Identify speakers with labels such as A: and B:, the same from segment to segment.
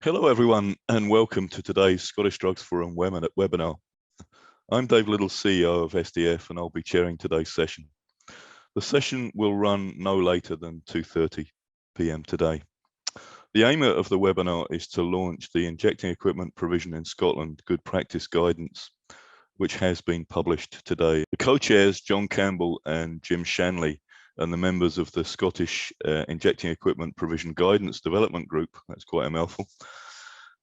A: Hello everyone and welcome to today's Scottish Drugs Forum webinar. I'm Dave Little, CEO of SDF, and I'll be chairing today's session. The session will run no later than 2:30 p.m. today. The aim of the webinar is to launch the Injecting Equipment Provision in Scotland Good Practice Guidance, which has been published today. The co-chairs, John Campbell and Jim Shanley, and the members of the Scottish Injecting Equipment Provision Guidance Development Group, that's quite a mouthful,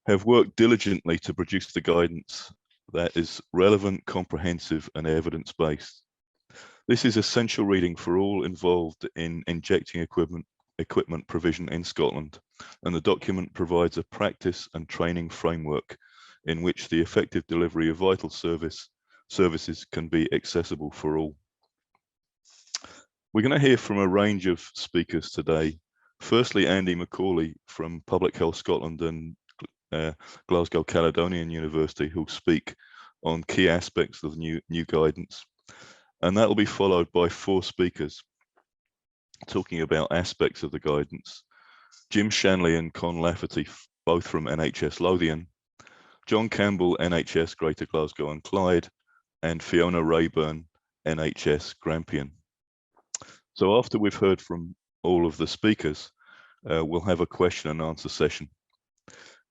A: have worked diligently to produce the guidance that is relevant, comprehensive and evidence-based. This is essential reading for all involved in injecting equipment provision in Scotland, and the document provides a practice and training framework in which the effective delivery of vital services can be accessible for all. We're going to hear from a range of speakers today. Firstly, Andy McAuley from Public Health Scotland and Glasgow Caledonian University, who'll speak on key aspects of the new guidance. And that will be followed by 4 speakers talking about aspects of the guidance. Jim Shanley and Con Lafferty, both from NHS Lothian, John Campbell, NHS Greater Glasgow and Clyde, and Fiona Raeburn, NHS Grampian. So after we've heard from all of the speakers, we'll have a question and answer session.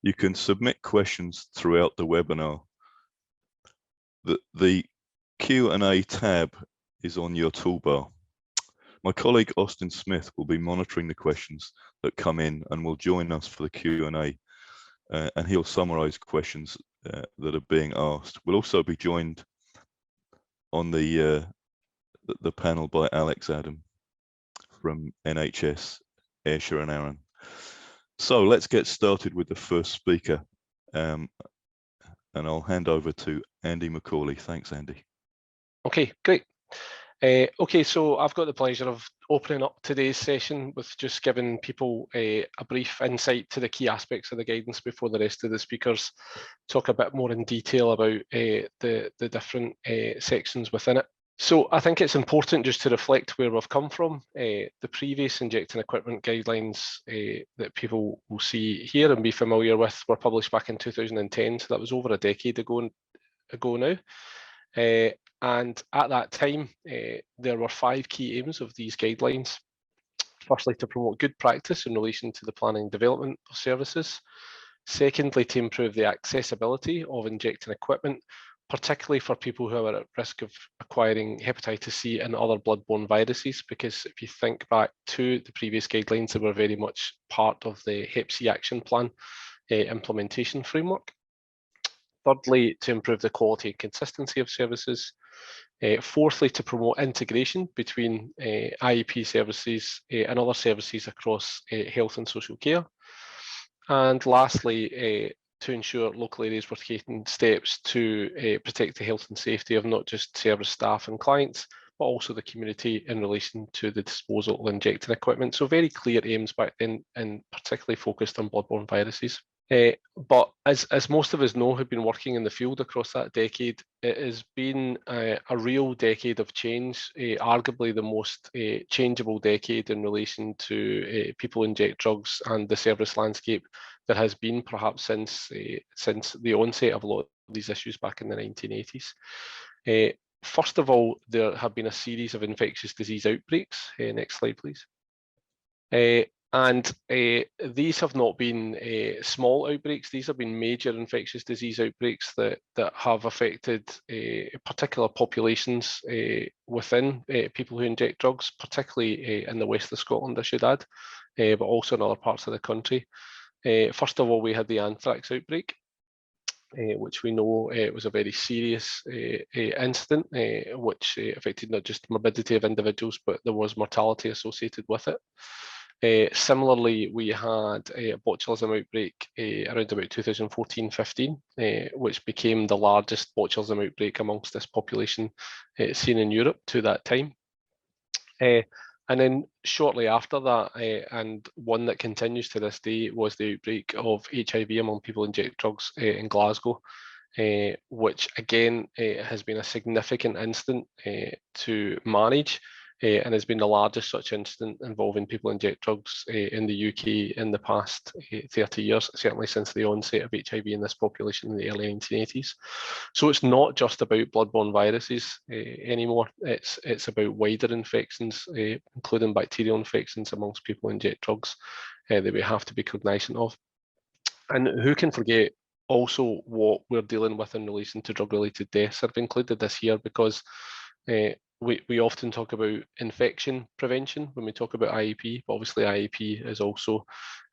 A: You can submit questions throughout the webinar. The Q&A tab is on your toolbar. My colleague Austin Smith will be monitoring the questions that come in and will join us for the Q&A, and he'll summarize questions that are being asked. We'll also be joined on the panel by Alex Adam from NHS Ayrshire and Arran. So let's get started with the first speaker, and I'll hand over to Andy McAuley. Thanks, Andy.
B: Okay, great. Okay, so I've got the pleasure of opening up today's session with just giving people a brief insight to the key aspects of the guidance before the rest of the speakers talk a bit more in detail about the different sections within it. So I think it's important just to reflect where we've come from. The previous injecting equipment guidelines that people will see here and be familiar with were published back in 2010, so that was over a decade ago now. And at that time, there were 5 key aims of these guidelines. Firstly, to promote good practice in relation to the planning and development of services. Secondly, to improve the accessibility of injecting equipment, particularly for people who are at risk of acquiring hepatitis C and other bloodborne viruses, because if you think back to the previous guidelines, they were very much part of the Hep C action plan implementation framework. Thirdly, to improve the quality and consistency of services. Fourthly, to promote integration between IEP services and other services across health and social care. And lastly, to ensure local areas were taking steps to protect the health and safety of not just service staff and clients, but also the community in relation to the disposal of injecting equipment. So very clear aims back then, and particularly focused on bloodborne viruses. But as most of us know who've been working in the field across that decade, it has been a real decade of change, arguably the most changeable decade in relation to people inject drugs and the service landscape that has been perhaps since the onset of a lot of these issues back in the 1980s. First of all, there have been a series of infectious disease outbreaks. Next slide, please. And these have not been small outbreaks. These have been major infectious disease outbreaks that have affected particular populations within people who inject drugs, particularly in the west of Scotland, I should add, but also in other parts of the country. First of all, we had the anthrax outbreak, which we know was a very serious incident, which affected not just morbidity of individuals, but there was mortality associated with it. Similarly, we had a botulism outbreak around about 2014-15, which became the largest botulism outbreak amongst this population seen in Europe to that time. And then shortly after that, and one that continues to this day, was the outbreak of HIV among people who inject drugs in Glasgow, which again has been a significant incident to manage, and has been the largest such incident involving people inject drugs in the UK in the past 30 years, certainly since the onset of HIV in this population in the early 1980s. So it's not just about bloodborne viruses anymore, it's about wider infections, including bacterial infections amongst people who inject drugs that we have to be cognizant of. And who can forget also what we're dealing with in relation to drug-related deaths. I've included this here because we often talk about infection prevention when we talk about IEP, but obviously IEP has also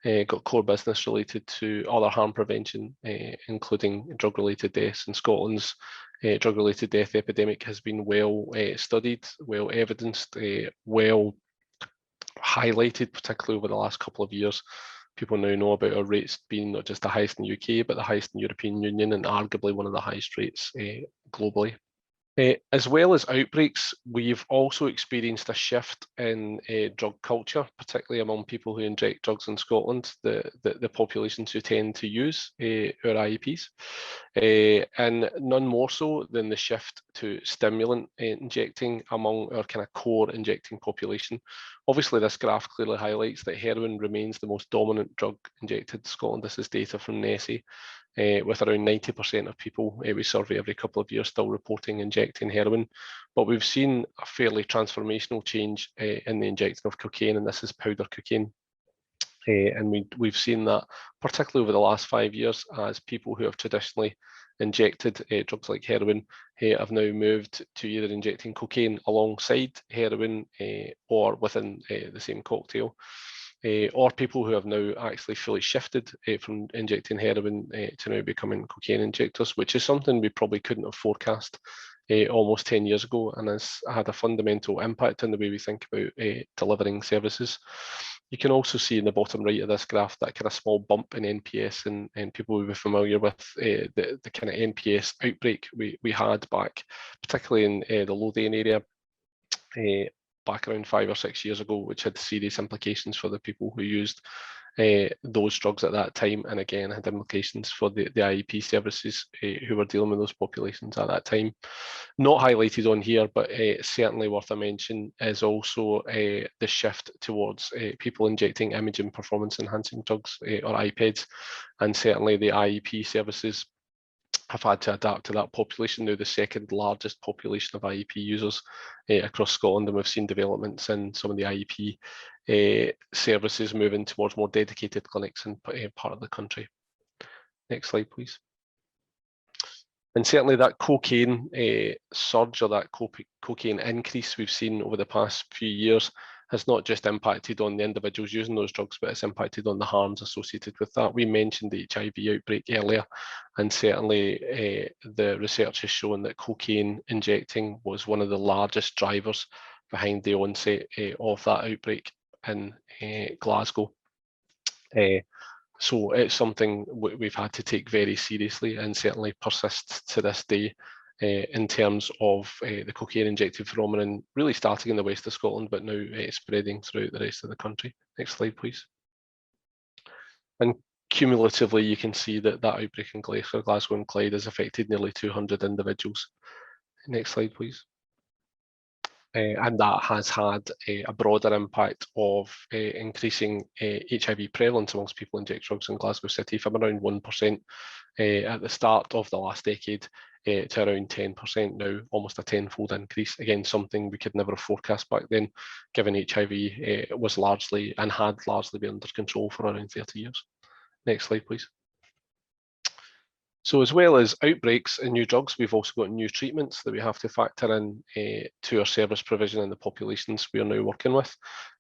B: got core business related to other harm prevention, including drug-related deaths. And Scotland's drug-related death epidemic has been well studied, well evidenced, well highlighted, particularly over the last couple of years. People now know about our rates being not just the highest in the UK, but the highest in the European Union, and arguably one of the highest rates globally. As well as outbreaks, we've also experienced a shift in drug culture, particularly among people who inject drugs in Scotland, the populations who tend to use our IEPs, and none more so than the shift to stimulant injecting among our kind of core injecting population. Obviously, this graph clearly highlights that heroin remains the most dominant drug injected in Scotland. This is data from NESE. With around 90% of people we survey every couple of years still reporting injecting heroin. But we've seen a fairly transformational change in the injecting of cocaine, and this is powder cocaine. And we've seen that particularly over the last 5 years, as people who have traditionally injected drugs like heroin have now moved to either injecting cocaine alongside heroin or within the same cocktail. Or people who have now actually fully shifted from injecting heroin to now becoming cocaine injectors, which is something we probably couldn't have forecast almost 10 years ago, and has had a fundamental impact on the way we think about delivering services. You can also see in the bottom right of this graph that kind of small bump in NPS, and people will be familiar with the kind of NPS outbreak we had back, particularly in the Lothian area, back around 5 or 6 years ago, which had serious implications for the people who used those drugs at that time, and again had implications for the IEP services who were dealing with those populations at that time. Not highlighted on here, but certainly worth a mention is also the shift towards people injecting imaging performance enhancing drugs or IPEDs, and certainly the IEP services have had to adapt to that population, now the second largest population of IEP users across Scotland, and we've seen developments in some of the IEP services moving towards more dedicated clinics in part of the country. Next slide, please. And certainly that cocaine surge, or that cocaine increase we've seen over the past few years, has not just impacted on the individuals using those drugs, but it's impacted on the harms associated with that. We mentioned the HIV outbreak earlier, and certainly the research has shown that cocaine injecting was one of the largest drivers behind the onset of that outbreak in Glasgow. So it's something we've had to take very seriously, and certainly persists to this day in terms of the cocaine injected phenomenon, really starting in the west of Scotland, but now spreading throughout the rest of the country. Next slide, please. And cumulatively, you can see that outbreak in Glasgow and Clyde has affected nearly 200 individuals. Next slide, please. And that has had a broader impact of increasing HIV prevalence amongst people who inject drugs in Glasgow City from around 1% at the start of the last decade to around 10% now, almost a tenfold increase. Again, something we could never have forecast back then, given HIV was largely and had largely been under control for around 30 years. Next slide, please. So as well as outbreaks and new drugs, we've also got new treatments that we have to factor in to our service provision and the populations we are now working with.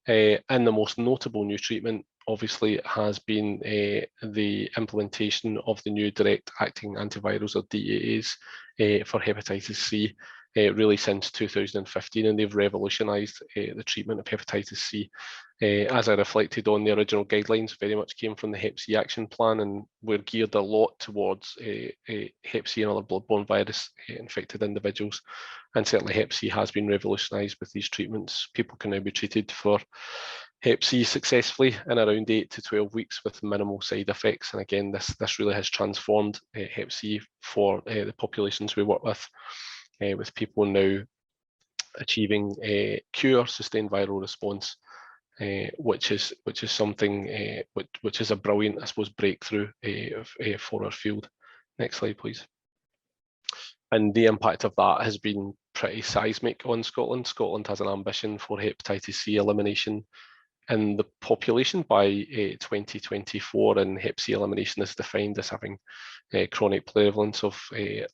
B: And the most notable new treatment, obviously, has been the implementation of the new direct acting antivirals, or DAAs, for hepatitis C, really since 2015, and they've revolutionised the treatment of hepatitis C. As I reflected on, the original guidelines very much came from the Hep C action plan, and we're geared a lot towards Hep C and other bloodborne virus infected individuals. And certainly Hep C has been revolutionised with these treatments. People can now be treated for Hep C successfully in around 8 to 12 weeks with minimal side effects. And again, this really has transformed Hep C for the populations we work with people now achieving a cure, sustained viral response, which is something which is a brilliant, I suppose, breakthrough for our field. Next slide, please. And the impact of that has been pretty seismic on Scotland. Scotland has an ambition for hepatitis C elimination in the population by 2024, and hep C elimination is defined as having chronic prevalence of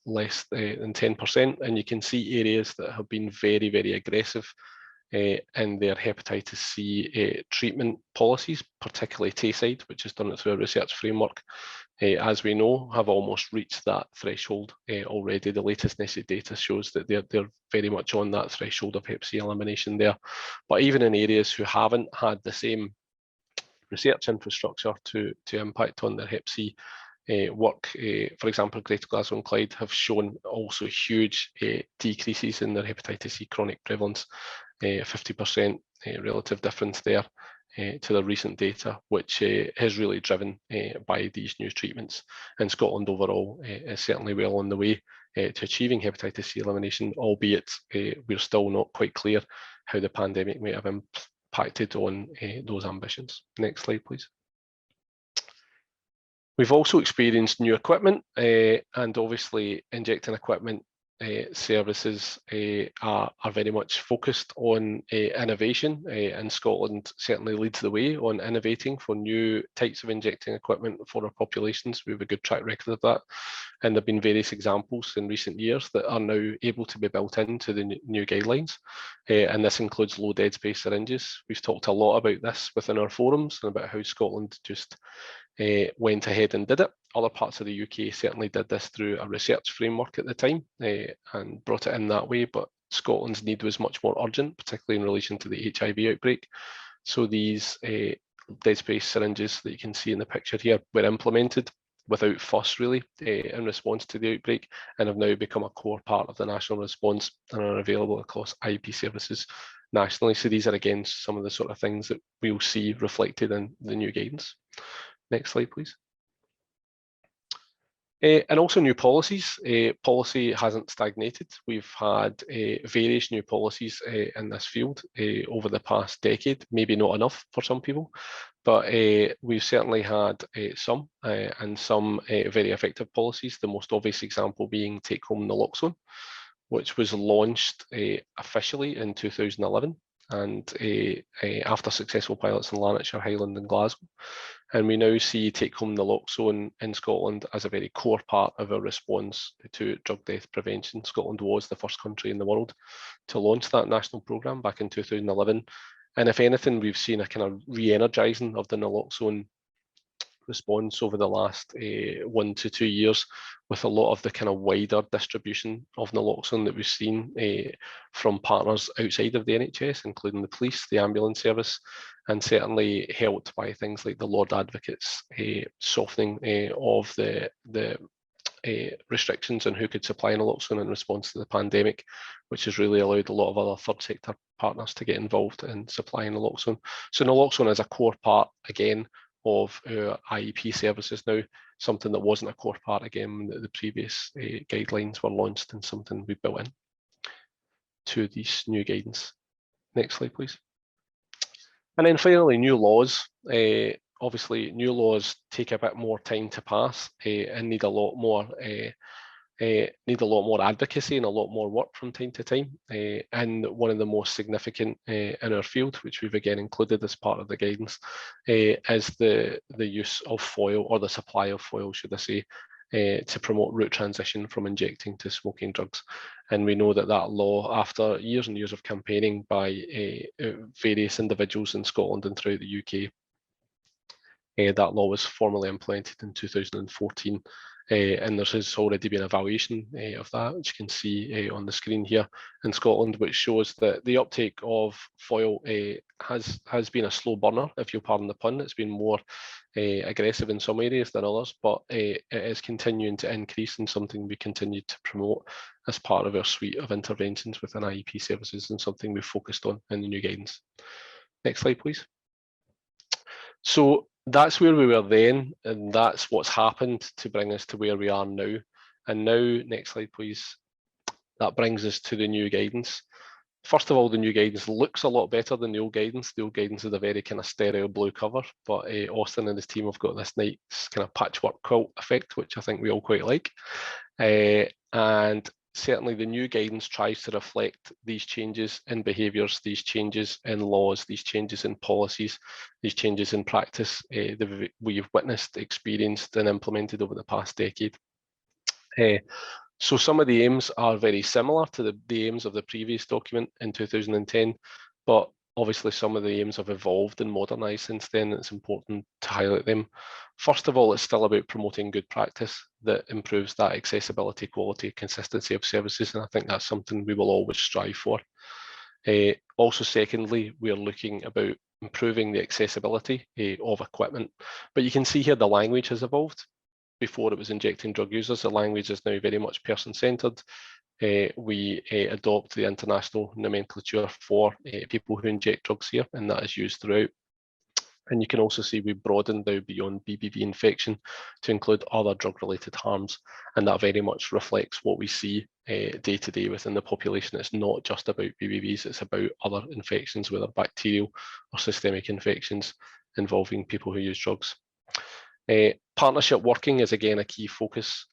B: less than 10%. And you can see areas that have been very, very aggressive in their hepatitis C treatment policies, particularly Tayside, which has done it through a research framework, as we know, have almost reached that threshold already. The latest NESI data shows that they're very much on that threshold of hep C elimination there. But even in areas who haven't had the same research infrastructure to impact on their hep C work, for example, Greater Glasgow and Clyde have shown also huge decreases in their hepatitis C chronic prevalence, 50% relative difference there to the recent data, which is really driven by these new treatments. And Scotland overall is certainly well on the way to achieving hepatitis C elimination, albeit we're still not quite clear how the pandemic may have impacted on those ambitions. Next slide, please. We've also experienced new equipment, and obviously injecting equipment services are very much focused on innovation, and Scotland certainly leads the way on innovating for new types of injecting equipment for our populations. We have a good track record of that, and there have been various examples in recent years that are now able to be built into the new guidelines, and this includes low dead space syringes. We've talked a lot about this within our forums and about how Scotland just went ahead and did it. Other parts of the UK certainly did this through a research framework at the time and brought it in that way, but Scotland's need was much more urgent, particularly in relation to the HIV outbreak. So these dead space syringes that you can see in the picture here were implemented without fuss, really, in response to the outbreak, and have now become a core part of the national response and are available across IEP services nationally. So these are, again, some of the sort of things that we'll see reflected in the new guidance. Next slide, please. And also new policies. Policy hasn't stagnated. We've had various new policies in this field over the past decade, maybe not enough for some people, but we've certainly had some, and some very effective policies. The most obvious example being Take Home Naloxone, which was launched officially in 2011. And after successful pilots in Lanarkshire, Highland and Glasgow. And we now see Take Home Naloxone in Scotland as a very core part of our response to drug death prevention. Scotland was the first country in the world to launch that national programme back in 2011. And if anything, we've seen a kind of re-energising of the naloxone response over the last 1 to 2 years, with a lot of the kind of wider distribution of naloxone that we've seen from partners outside of the NHS, including the police, the ambulance service, and certainly helped by things like the Lord Advocate's softening of the restrictions on who could supply naloxone in response to the pandemic, which has really allowed a lot of other third sector partners to get involved in supplying naloxone. So naloxone is a core part, again, of our IEP services now, something that wasn't a core part, again, when the previous guidelines were launched, and something we built in to these new guidance. Next slide, please. And then finally, new laws. Obviously, new laws take a bit more time to pass and need a lot more advocacy and a lot more work from time to time. And one of the most significant in our field, which we've again included as part of the guidance, is the use of foil, or the supply of foil, should I say, to promote route transition from injecting to smoking drugs. And we know that that law, after years and years of campaigning by various individuals in Scotland and throughout the UK, that law was formally implemented in 2014. And there has already been evaluation of that, which you can see on the screen here in Scotland, which shows that the uptake of foil has been a slow burner, if you'll pardon the pun. It's been more aggressive in some areas than others, but it is continuing to increase, and something we continue to promote as part of our suite of interventions within IEP services, and something we've focused on in the new guidance. Next slide, please. So that's where we were then, and that's what's happened to bring us to where we are now. And now, next slide, please. That brings us to the new guidance. First of all, the new guidance looks a lot better than the old guidance. The old guidance is a very kind of sterile blue cover, but Austin and his team have got this nice kind of patchwork quilt effect, which I think we all quite like. And certainly the new guidance tries to reflect these changes in behaviours, these changes in laws, these changes in policies, these changes in practice that we've witnessed, experienced and implemented over the past decade. So some of the aims are very similar to the aims of the previous document in 2010, but obviously some of the aims have evolved and modernised since then. It's important to highlight them. First of all, it's still about promoting good practice that improves that accessibility, quality, consistency of services, and I think that's something we will always strive for. Also, secondly, we're looking about improving the accessibility of equipment, but you can see here the language has evolved. Before it was injecting drug users, the language is now very much person-centred. We adopt the international nomenclature for people who inject drugs here, and that is used throughout. And you can also see we broadened now beyond BBV infection to include other drug-related harms, and that very much reflects what we see day to day within the population. It's not just about BBVs, it's about other infections, whether bacterial or systemic infections involving people who use drugs. Partnership working is again a key focus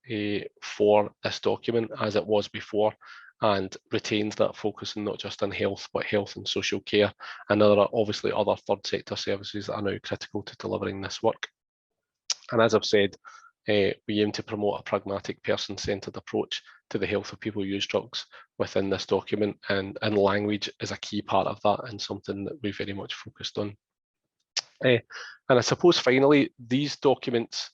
B: for this document, as it was before, and retains that focus not just on health, but health and social care, and there are obviously other third sector services that are now critical to delivering this work. And as I've said, we aim to promote a pragmatic, person-centred approach to the health of people who use drugs within this document, and language is a key part of that and something that we very much focused on. And I suppose finally, these documents,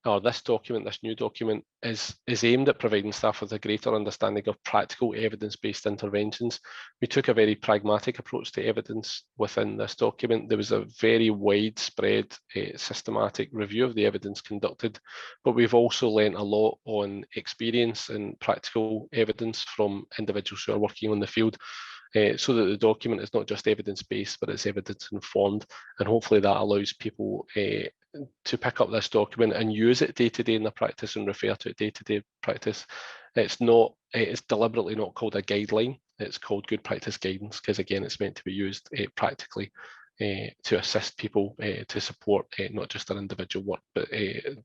B: or this document, this new document, is aimed at providing staff with a greater understanding of practical evidence-based interventions. We took a very pragmatic approach to evidence within this document. There was a very widespread, systematic review of the evidence conducted, but we've also learnt a lot on experience and practical evidence from individuals who are working on the field. So that the document is not just evidence-based, but it's evidence-informed, and hopefully that allows people to pick up this document and use it day-to-day in their practice and refer to it day-to-day practice. It's deliberately not called a guideline, it's called good practice guidance, because again, it's meant to be used practically to assist people to support not just their individual work, but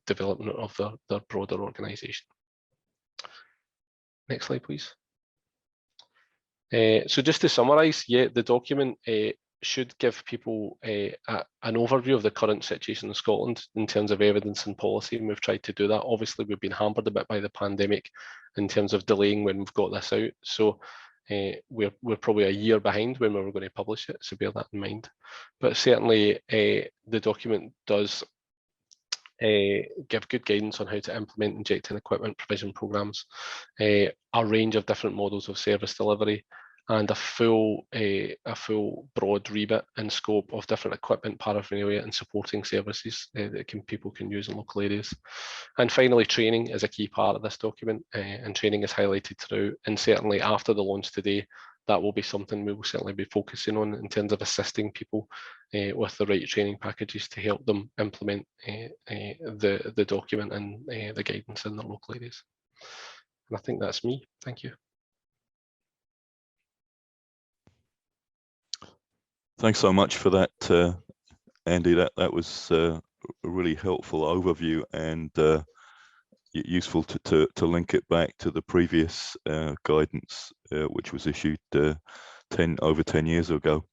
B: development of their broader organisation. Next slide, please. So just to summarise, yeah, the document should give people an overview of the current situation in Scotland in terms of evidence and policy, and we've tried to do that. Obviously, we've been hampered a bit by the pandemic in terms of delaying when we've got this out, so we're probably a year behind when we were going to publish it, so bear that in mind. But certainly, the document does give good guidance on how to implement injecting equipment provision programmes, a range of different models of service delivery, and a full broad remit and scope of different equipment, paraphernalia and supporting services that people can use in local areas. And finally, training is a key part of this document, and training is highlighted throughout, and certainly after the launch today, that will be something we will certainly be focusing on in terms of assisting people with the right training packages to help them implement the document and the guidance in their local areas. And I think that's me. Thank you.
A: Thanks so much for that, Andy. That was a really helpful overview, and useful to link it back to the previous guidance, which was issued over 10 years ago.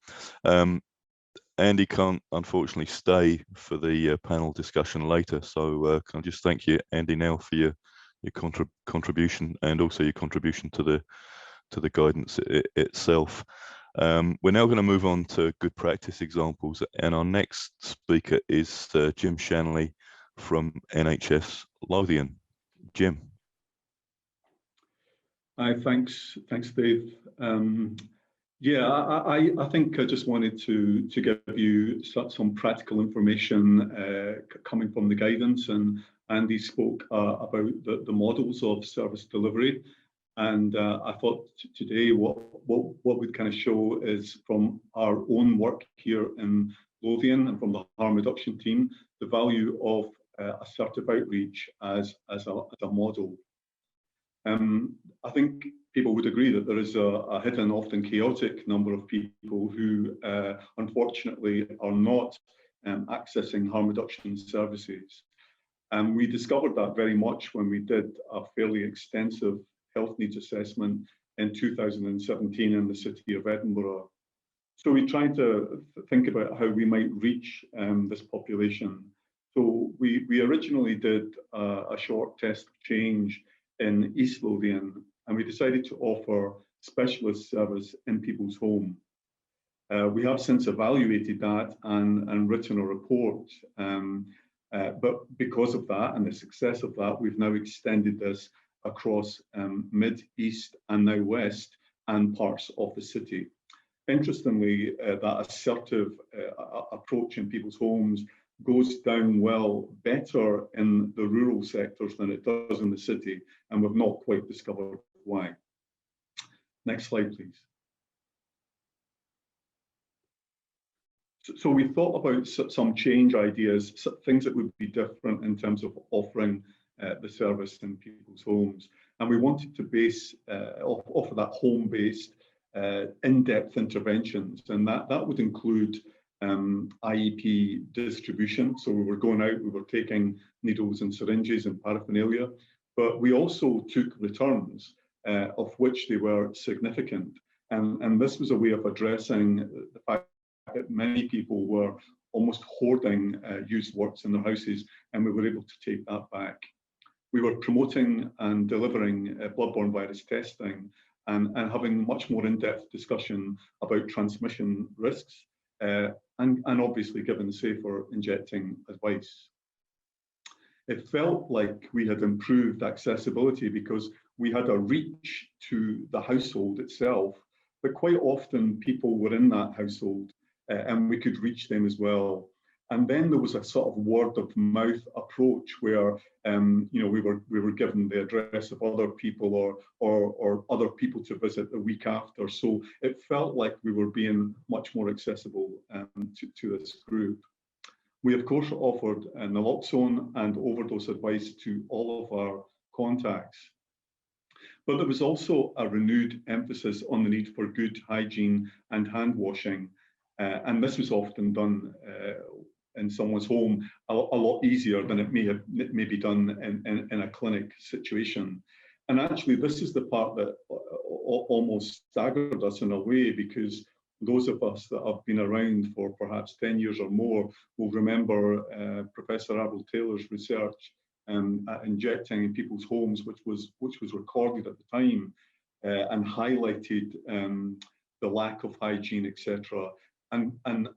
A: Andy can't unfortunately stay for the panel discussion later, so can I just thank you, Andy, now for your contribution, and also your contribution to the guidance itself. We're now going to move on to good practice examples, and our next speaker is Jim Shanley from NHS Lothian. Jim.
C: Hi, thanks, Dave. Yeah, I think I just wanted to give you some practical information coming from the guidance, and Andy spoke about the models of service delivery, and I thought today what we'd kind of show is from our own work here in Lothian and from the harm reduction team, the value of assertive outreach as a model. I think people would agree that there is a hidden, often chaotic number of people who unfortunately are not accessing harm reduction services. And we discovered that very much when we did a fairly extensive health needs assessment in 2017 in the city of Edinburgh. So we tried to think about how we might reach this population. So we originally did a short test change in East Lothian, and we decided to offer specialist service in people's home. We have since evaluated that and written a report. But because of that and the success of that, we've now extended this across Mid, East and now West and parts of the city. Interestingly, that assertive approach in people's homes goes down well better in the rural sectors than it does in the city, and we've not quite discovered why. Next slide, please. So we thought about some change ideas, things that would be different in terms of offering the service in people's homes. And we wanted to offer that home-based, in-depth interventions. And that would include IEP distribution. So we were going out, we were taking needles and syringes and paraphernalia, but we also took returns, of which they were significant. And this was a way of addressing the fact that many people were almost hoarding used works in their houses, and we were able to take that back. We were promoting and delivering bloodborne virus testing and having much more in-depth discussion about transmission risks, and obviously giving safer injecting advice. It felt like we had improved accessibility because we had a reach to the household itself, but quite often people were in that household and we could reach them as well. And then there was a sort of word of mouth approach where we were given the address of other people or other people to visit the week after. So it felt like we were being much more accessible to this group. We of course offered naloxone and overdose advice to all of our contacts. But there was also a renewed emphasis on the need for good hygiene and hand washing. And this was often done in someone's home a lot easier than it may be done in a clinic situation. And actually, this is the part that almost staggered us in a way, because those of us that have been around for perhaps 10 years or more will remember Professor Abel Taylor's research at injecting in people's homes, which was recorded at the time and highlighted the lack of hygiene, etc. And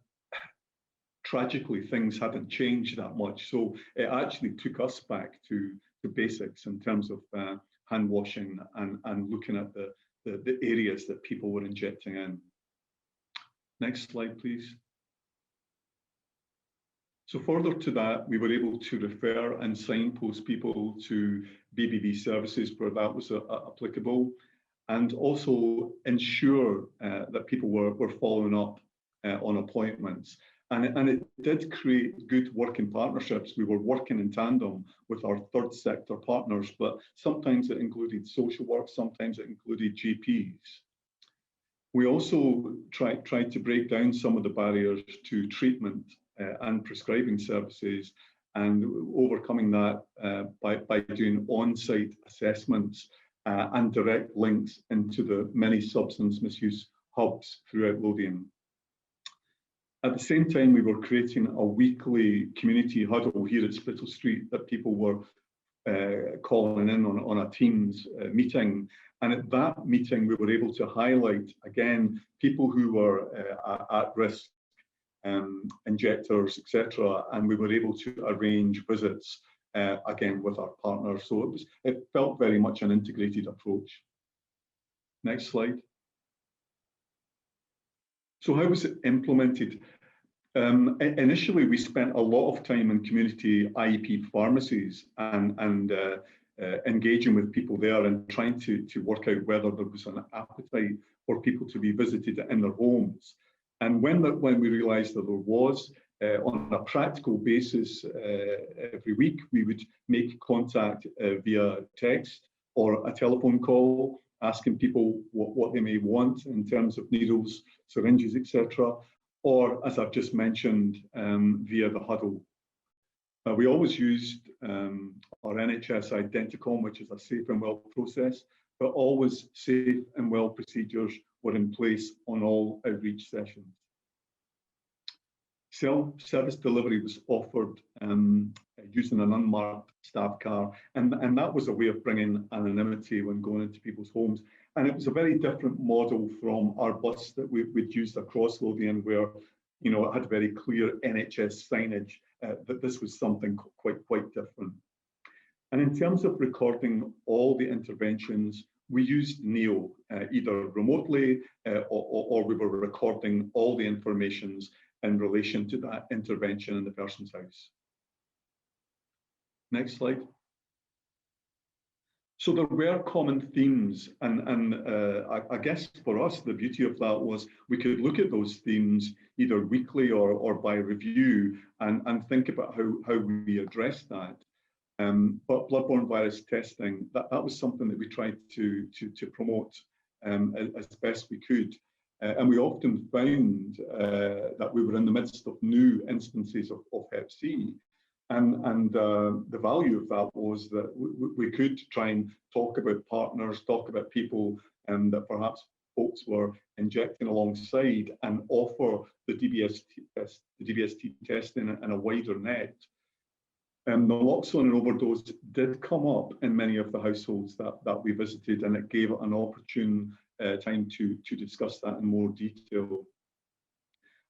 C: tragically, things hadn't changed that much. So it actually took us back to basics in terms of hand washing and looking at the areas that people were injecting in. Next slide, please. So further to that, we were able to refer and signpost people to BBV services where that was applicable, and also ensure that people were following up on appointments. And it did create good working partnerships. We were working in tandem with our third sector partners, but sometimes it included social work, sometimes it included GPs. We also tried to break down some of the barriers to treatment and prescribing services, and overcoming that by doing on-site assessments and direct links into the many substance misuse hubs throughout Lothian. At the same time, we were creating a weekly community huddle here at Spittal Street that people were calling in on a Teams meeting. And at that meeting, we were able to highlight, again, people who were at risk, injectors, etc. And we were able to arrange visits, again, with our partners. So it felt very much an integrated approach. Next slide. So how was it implemented? Initially, we spent a lot of time in community IEP pharmacies and engaging with people there and trying to work out whether there was an appetite for people to be visited in their homes. And when we realised that there was, on a practical basis, every week, we would make contact via text or a telephone call, asking people what they may want in terms of needles, syringes, etc., or, as I've just mentioned, via the huddle. We always used our NHS Identicom, which is a safe and well process, but always safe and well procedures were in place on all outreach sessions. Self-service delivery was offered using an unmarked staff car, and that was a way of bringing anonymity when going into people's homes. And it was a very different model from our bus that we'd used across Lothian, where it had very clear NHS signage that this was something quite different. And in terms of recording all the interventions, we used Neo, either remotely or we were recording all the informations in relation to that intervention in the person's house. Next slide. So there were common themes, and I guess for us, the beauty of that was we could look at those themes either weekly or by review and think about how we address that. But bloodborne virus testing, that was something that we tried to promote as best we could. And we often found that we were in the midst of new instances of Hep C. And the value of that was that we could try and talk about partners, talk about people that perhaps folks were injecting alongside, and offer the DBST testing in a wider net. Naloxone and overdose did come up in many of the households that we visited, and it gave an opportune time to discuss that in more detail.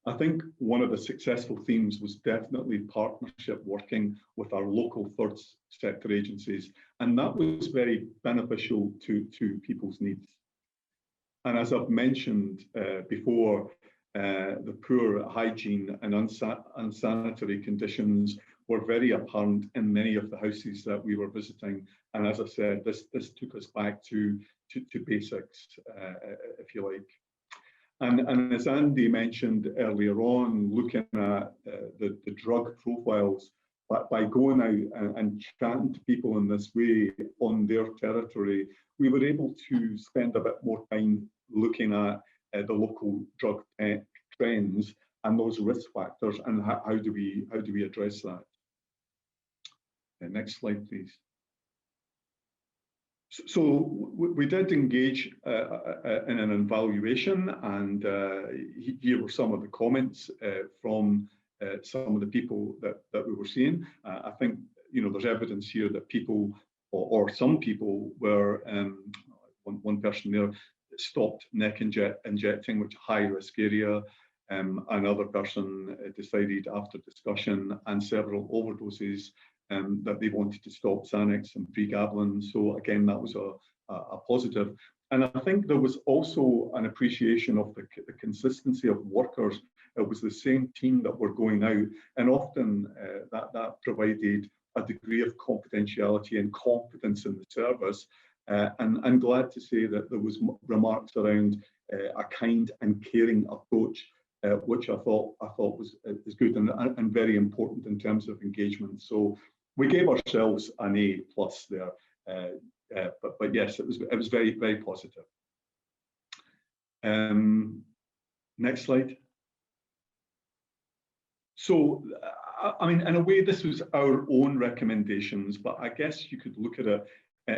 C: I think one of the successful themes was definitely partnership, working with our local third sector agencies, and that was very beneficial to people's needs. And as I've mentioned before, the poor hygiene and unsanitary conditions were very apparent in many of the houses that we were visiting. And as I said, this took us back to basics, if you like. And as Andy mentioned earlier on, looking at the drug profiles, by going out and chatting to people in this way on their territory, we were able to spend a bit more time looking at the local drug trends and those risk factors, and how do we address that. Next slide, please. So we did engage in an evaluation, and here were some of the comments from some of the people that we were seeing. I think there's evidence here that people, or some people, were one person there stopped neck injecting, which high risk area. Another person decided after discussion and several overdoses that they wanted to stop Xanax and pregabalin. So again, that was a positive. And I think there was also an appreciation of the consistency of workers. It was the same team that were going out, and often that provided a degree of confidentiality and confidence in the service. And I'm glad to say that there was remarks around a kind and caring approach, which I thought was good and very important in terms of engagement. So we gave ourselves an A+ there, but yes, it was very, very positive. Next slide. So, I mean, in a way, this was our own recommendations, but I guess you could look at it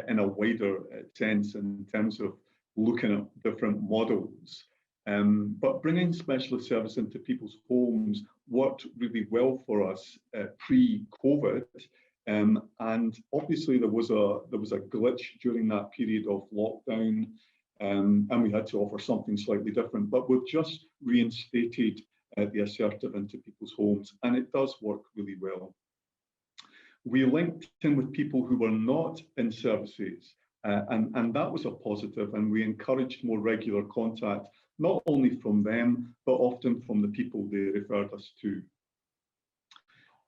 C: in a wider sense in terms of looking at different models. But bringing specialist service into people's homes worked really well for us pre-COVID. And obviously there was a glitch during that period of lockdown, and we had to offer something slightly different. But we've just reinstated the assertive into people's homes, and it does work really well. We linked in with people who were not in services, and that was a positive, and we encouraged more regular contact, not only from them, but often from the people they referred us to.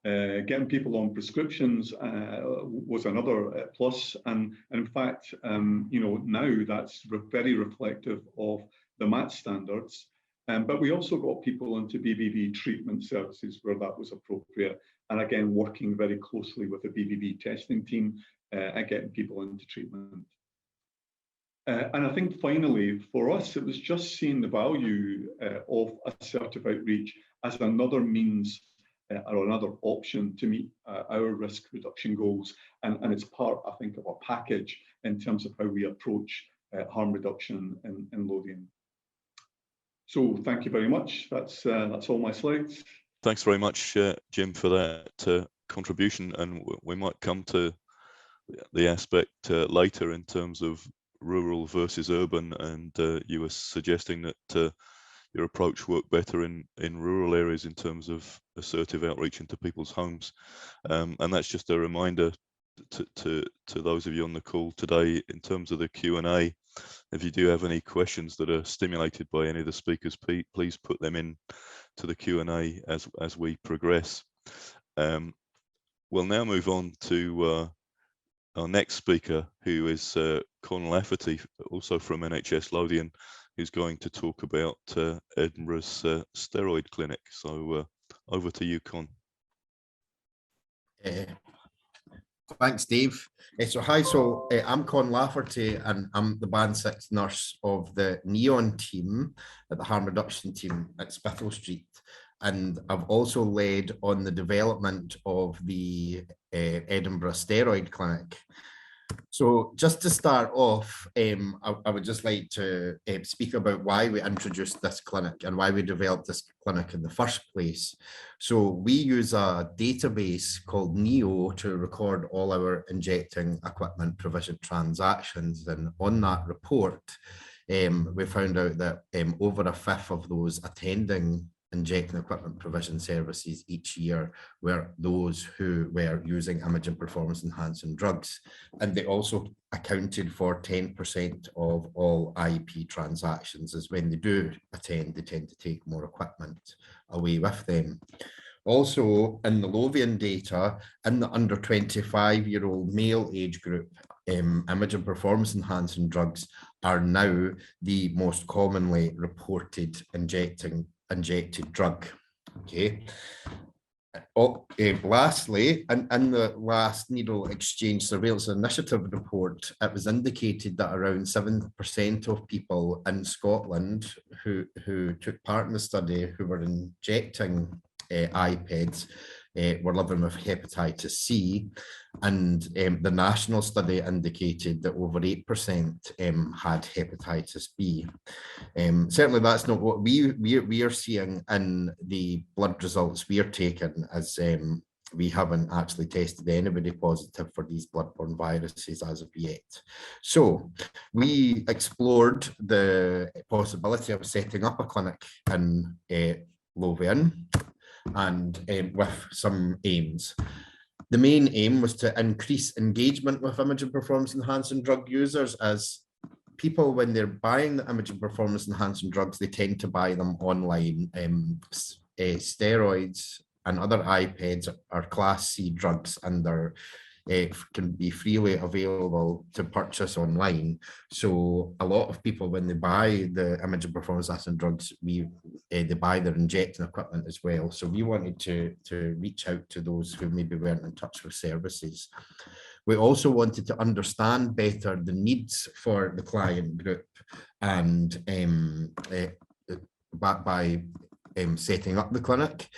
C: Getting people on prescriptions was another plus, and in fact, now that's very reflective of the MAT standards. But we also got people into BBB treatment services where that was appropriate, and again, working very closely with the BBB testing team and getting people into treatment. And I think finally, for us, it was just seeing the value of assertive outreach as another means or another option to meet our risk reduction goals. And it's part, I think, of a package in terms of how we approach harm reduction in Lothian. So thank you very much. That's all my slides.
A: Thanks very much, Jim, for that contribution. And we might come to the aspect later in terms of rural versus urban. And you were suggesting that your approach worked better in rural areas in terms of assertive outreach into people's homes. And that's just a reminder to those of you on the call today in terms of the Q&A. If you do have any questions that are stimulated by any of the speakers, please put them in to the Q&A as we progress. We'll now move on to our next speaker, who is Con Lafferty, also from NHS Lothian, who's going to talk about Edinburgh's steroid clinic. So over to you, Con.
D: Thanks, Dave. So hi, I'm Con Lafferty, and I'm the Band 6 nurse of the Neon team at the harm reduction team at Spittal Street. And I've also led on the development of the Edinburgh steroid clinic. So just to start off, I would just like to speak about why we introduced this clinic and why we developed this clinic in the first place. So we use a database called NEO to record all our injecting equipment provision transactions. And on that report, we found out that over a fifth of those attending injecting equipment provision services each year were those who were using imaging performance enhancing drugs. And they also accounted for 10% of all IEP transactions, as when they do attend, they tend to take more equipment away with them. Also, in the Lothian data, in the under 25-year-old male age group, imaging performance enhancing drugs are now the most commonly reported injected drug. Okay. Lastly, in the last needle exchange surveillance initiative report, it was indicated that around 7% of people in Scotland who took part in the study who were injecting iPads were living with hepatitis C, and the national study indicated that over 8% had hepatitis B. Certainly that's not what we are seeing in the blood results we are taking, as we haven't actually tested anybody positive for these bloodborne viruses as of yet. So we explored the possibility of setting up a clinic in Lothian, and with some aims. The main aim was to increase engagement with imaging performance enhancing drug users, as people, when they're buying the imaging performance enhancing drugs, they tend to buy them online. Steroids and other iPads are Class C drugs, and they're can be freely available to purchase online. So a lot of people, when they buy the imaging performance enhancing drugs, they buy their injecting equipment as well. So we wanted to reach out to those who maybe weren't in touch with services. We also wanted to understand better the needs for the client group, and by setting up the clinic.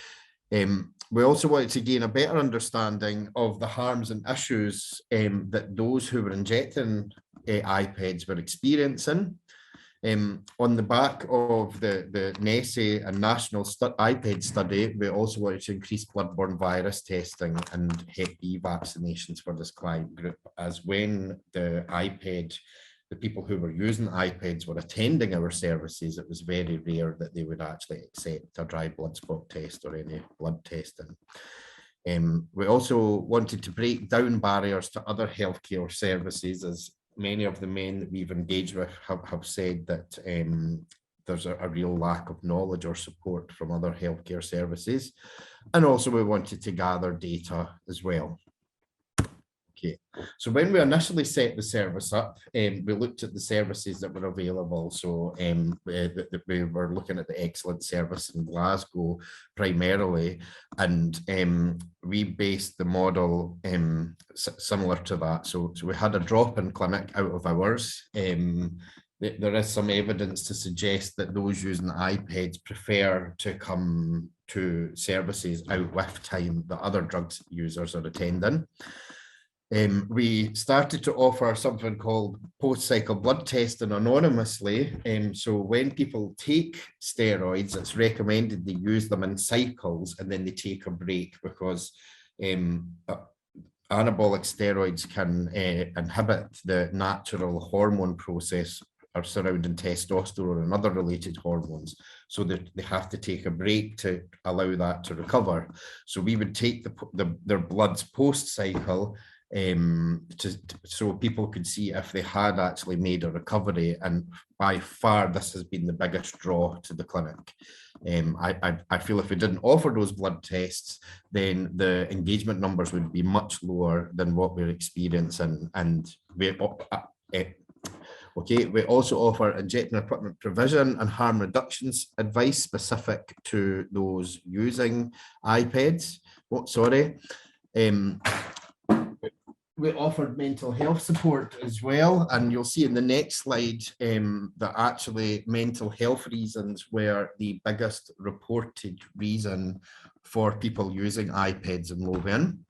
D: We also wanted to gain a better understanding of the harms and issues that those who were injecting iPads were experiencing. On the back of the NESE and National iPad study, we also wanted to increase bloodborne virus testing and Hep B vaccinations for this client group, as when the people who were using iPads were attending our services, it was very rare that they would actually accept a dry blood spot test or any blood testing. We also wanted to break down barriers to other healthcare services, as many of the men that we've engaged with have said that there's a real lack of knowledge or support from other healthcare services. And also we wanted to gather data as well. Okay, so when we initially set the service up, we looked at the services that were available. So we were looking at the excellent service in Glasgow primarily, and we based the model similar to that. So we had a drop-in clinic out of hours. There is some evidence to suggest that those using iPads prefer to come to services out with time that other drugs users are attending. We started to offer something called post-cycle blood testing anonymously. So when people take steroids, it's recommended they use them in cycles and then they take a break, because anabolic steroids can inhibit the natural hormone process surrounding testosterone and other related hormones, so that they have to take a break to allow that to recover. So we would take their bloods post-cycle so people could see if they had actually made a recovery, and by far this has been the biggest draw to the clinic. I feel if we didn't offer those blood tests, then the engagement numbers would be much lower than what we're experiencing. And we also offer injecting equipment provision and harm reductions advice specific to those using iPads. We offered mental health support as well, and you'll see in the next slide that actually mental health reasons were the biggest reported reason for people using iPads in Lothian.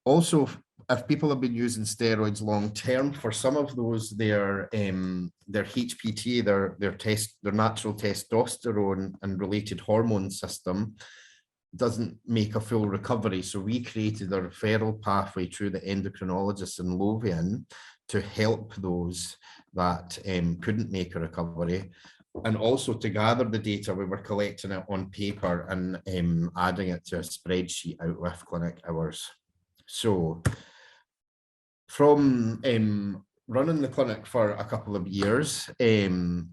D: Also, if people have been using steroids long term, for some of those, their HPT, their natural testosterone and related hormone system doesn't make a full recovery. So we created a referral pathway through the endocrinologists in Lothian to help those that couldn't make a recovery. And also to gather the data, we were collecting it on paper and adding it to a spreadsheet out with clinic hours. So from running the clinic for a couple of years, and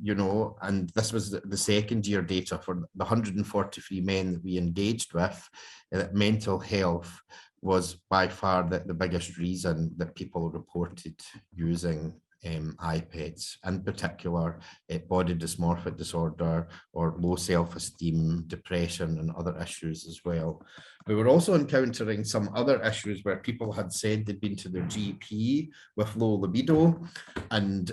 D: this was the second year data for the 143 men that we engaged with, that mental health was by far the biggest reason that people reported using iPads, in particular body dysmorphic disorder or low self-esteem, depression and other issues as well. We were also encountering some other issues where people had said they'd been to their GP with low libido, and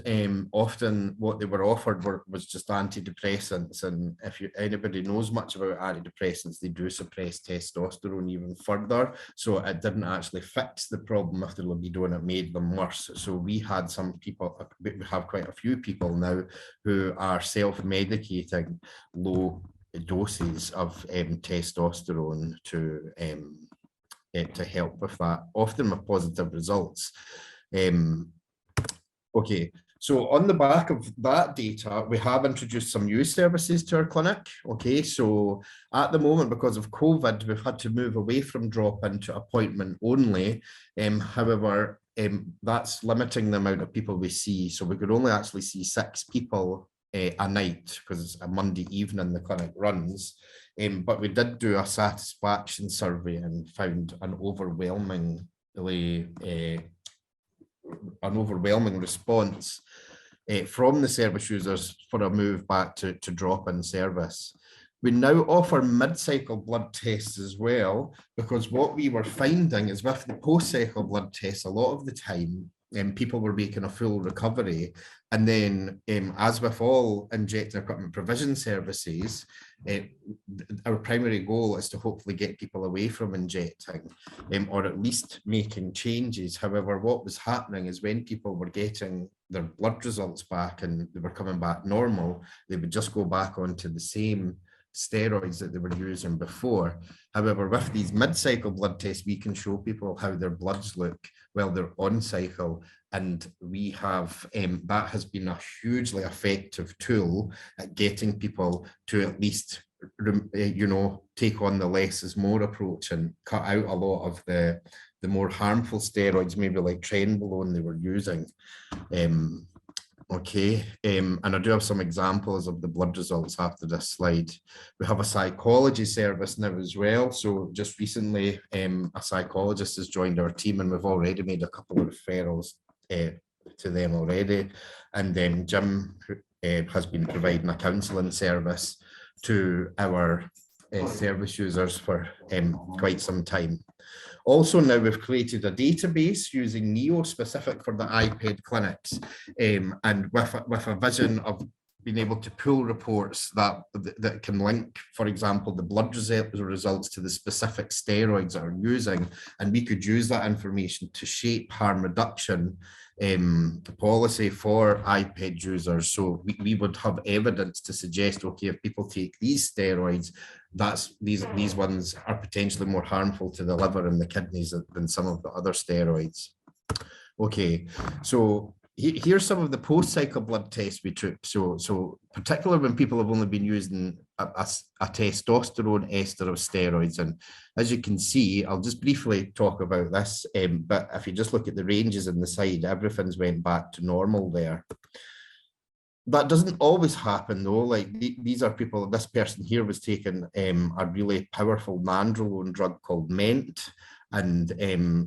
D: often what they were offered was just antidepressants. And if anybody knows much about antidepressants, they do suppress testosterone even further. So it didn't actually fix the problem of the libido, and it made them worse. So we had some people, we have quite a few people now who are self-medicating low doses of testosterone to help with that, often with positive results. Okay, so on the back of that data, we have introduced some new services to our clinic. Okay, so at the moment, because of COVID, we've had to move away from drop-in to appointment only. However, that's limiting the amount of people we see. So we could only actually see 6 people a night, because it's a Monday evening the clinic runs. But we did do a satisfaction survey and found an overwhelming response from the service users for a move back to drop-in service. We now offer mid-cycle blood tests as well, because what we were finding is with the post-cycle blood tests, a lot of the time, people were making a full recovery. And then, as with all injecting equipment provision services, our primary goal is to hopefully get people away from injecting, or at least making changes. However, what was happening is when people were getting their blood results back and they were coming back normal, they would just go back onto the same steroids that they were using before. However, with these mid-cycle blood tests, we can show people how their bloods look while they're on cycle, and we have that has been a hugely effective tool at getting people to at least take on the less is more approach and cut out a lot of the more harmful steroids, maybe like trenbolone they were using. Okay, and I do have some examples of the blood results after this slide. We have a psychology service now as well. So just recently, a psychologist has joined our team, and we've already made a couple of referrals to them already. And then Jim has been providing a counselling service to our service users for quite some time. Also, now we've created a database using NEO specific for the iPad clinics, and with a vision of being able to pull reports that can link, for example, the blood results to the specific steroids that are using, and we could use that information to shape harm reduction policy for iPad users. So we would have evidence to suggest, okay, if people take these steroids, these ones are potentially more harmful to the liver and the kidneys than some of the other steroids. Okay, so here's some of the post-cycle blood tests we took. So particularly when people have only been using a testosterone ester of steroids. And as you can see, I'll just briefly talk about this, but if you just look at the ranges on the side, everything's went back to normal there. That doesn't always happen though. Like these are people, this person here was taking a really powerful nandrolone drug called Ment. And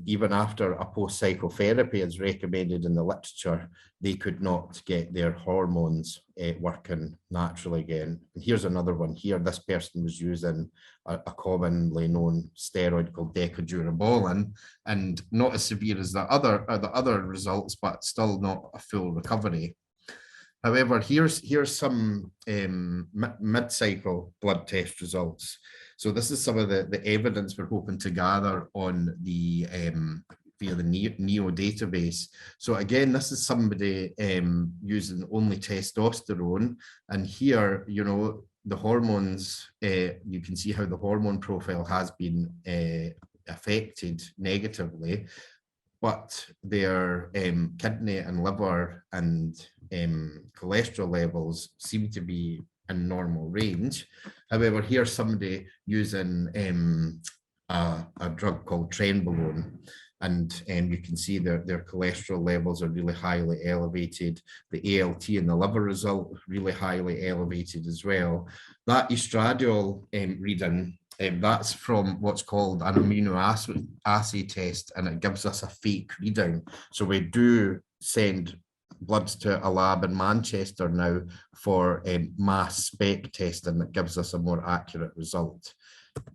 D: even after a post-psychotherapy is recommended in the literature, they could not get their hormones working naturally again. And here's another one here. This person was using a commonly known steroid called decadurabolin, and not as severe as the other results, but still not a full recovery. However, here's some mid-cycle blood test results. So this is some of the evidence we're hoping to gather on the via the NEO database. So again, this is somebody using only testosterone, and here, you know, the hormones, you can see how the hormone profile has been affected negatively, but their kidney and liver and cholesterol levels seem to be in normal range. However, here's somebody using a drug called trenbolone, and you can see their cholesterol levels are really highly elevated. The ALT in the liver result really highly elevated as well. That estradiol reading, that's from what's called an amino acid test, and it gives us a fake reading. So we do send bloods to a lab in Manchester now for mass spec testing that gives us a more accurate result.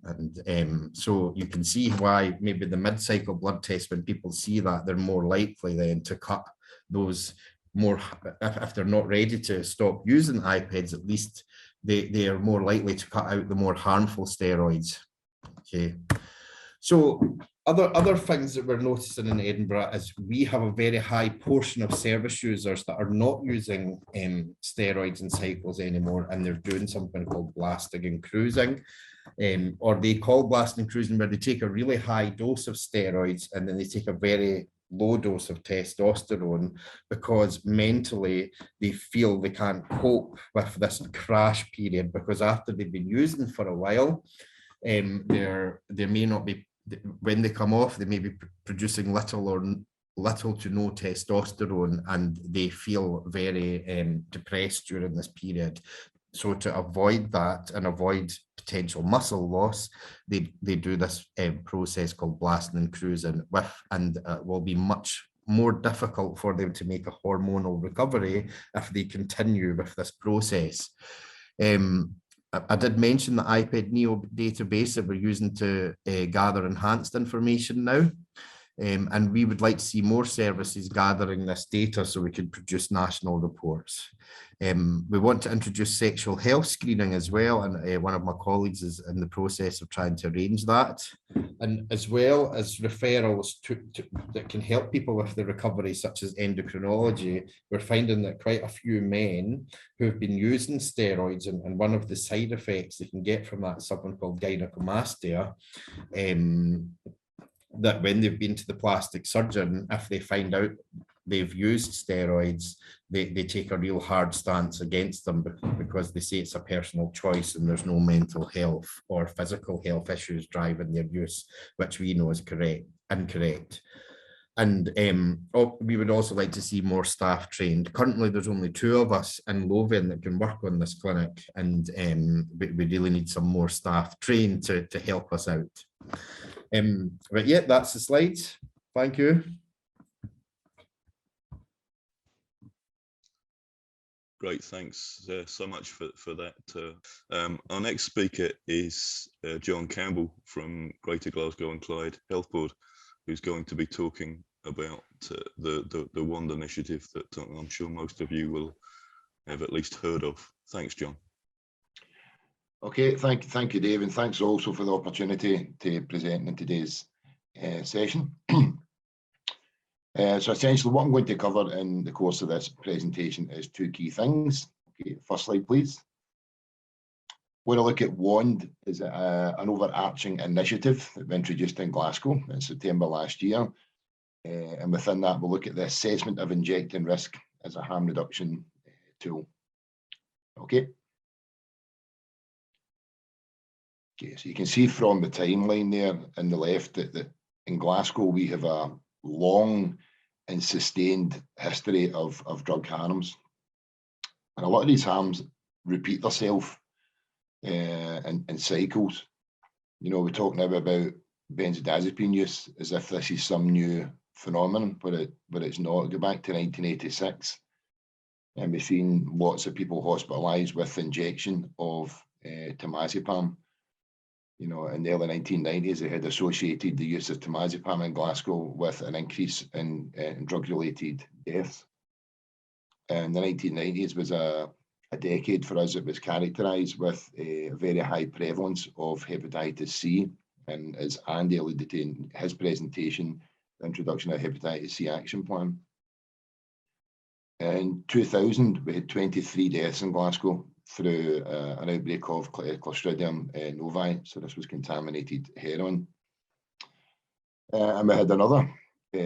D: And so you can see why maybe the mid-cycle blood test, when people see that, they're more likely then to cut those more, if they're not ready to stop using iPads, at least they are more likely to cut out the more harmful steroids. Okay. So other things that we're noticing in Edinburgh is we have a very high portion of service users that are not using steroids and cycles anymore, and they're doing something called blasting and cruising, or they call blasting and cruising, where they take a really high dose of steroids and then they take a very low dose of testosterone, because mentally they feel they can't cope with this crash period, because after they've been using for a while, they may not be, when they come off, they may be producing little to no testosterone, and they feel very depressed during this period. So to avoid that and avoid potential muscle loss, they do this process called blasting and cruising and it will be much more difficult for them to make a hormonal recovery if they continue with this process. I did mention the iPad NEO database that we're using to gather enhanced information now. And we would like to see more services gathering this data so we could produce national reports. We want to introduce sexual health screening as well, and one of my colleagues is in the process of trying to arrange that. And as well as referrals that can help people with the recovery, such as endocrinology, we're finding that quite a few men who have been using steroids, and one of the side effects they can get from that is something called gynecomastia, that when they've been to the plastic surgeon, if they find out they've used steroids, they take a real hard stance against them, because they say it's a personal choice and there's no mental health or physical health issues driving their use, which we know is incorrect. And we would also like to see more staff trained. Currently, there's only 2 of us in Lothian that can work on this clinic, and we really need some more staff trained to help us out. But yeah, that's the slides. Thank you.
A: Great, thanks so much for that. Our next speaker is John Campbell from Greater Glasgow and Clyde Health Board, who's going to be talking about the WAND initiative that I'm sure most of you will have at least heard of. Thanks, John.
E: Okay, thank you, Dave, and thanks also for the opportunity to present in today's session. So essentially what I'm going to cover in the course of this presentation is 2 key things. Okay, first slide, please. When I look at WAND, is an overarching initiative that we introduced in Glasgow in September last year. And within that, we'll look at the assessment of injecting risk as a harm reduction tool. Okay. Okay, so you can see from the timeline there on the left that in Glasgow, we have a long and sustained history of drug harms. And a lot of these harms repeat themselves in cycles. You know, we're talking now about benzodiazepine use as if this is some new phenomenon, but it's not. Go back to 1986, and we've seen lots of people hospitalised with injection of temazepam. You know, in the early 1990s, they had associated the use of temazepam in Glasgow with an increase in drug-related deaths. And the 1990s was a decade for us that was characterised with a very high prevalence of hepatitis C. And as Andy alluded to in his presentation, the introduction of hepatitis C action plan. In 2000, we had 23 deaths in Glasgow through an outbreak of Clostridium novae, so this was contaminated heroin. And we had another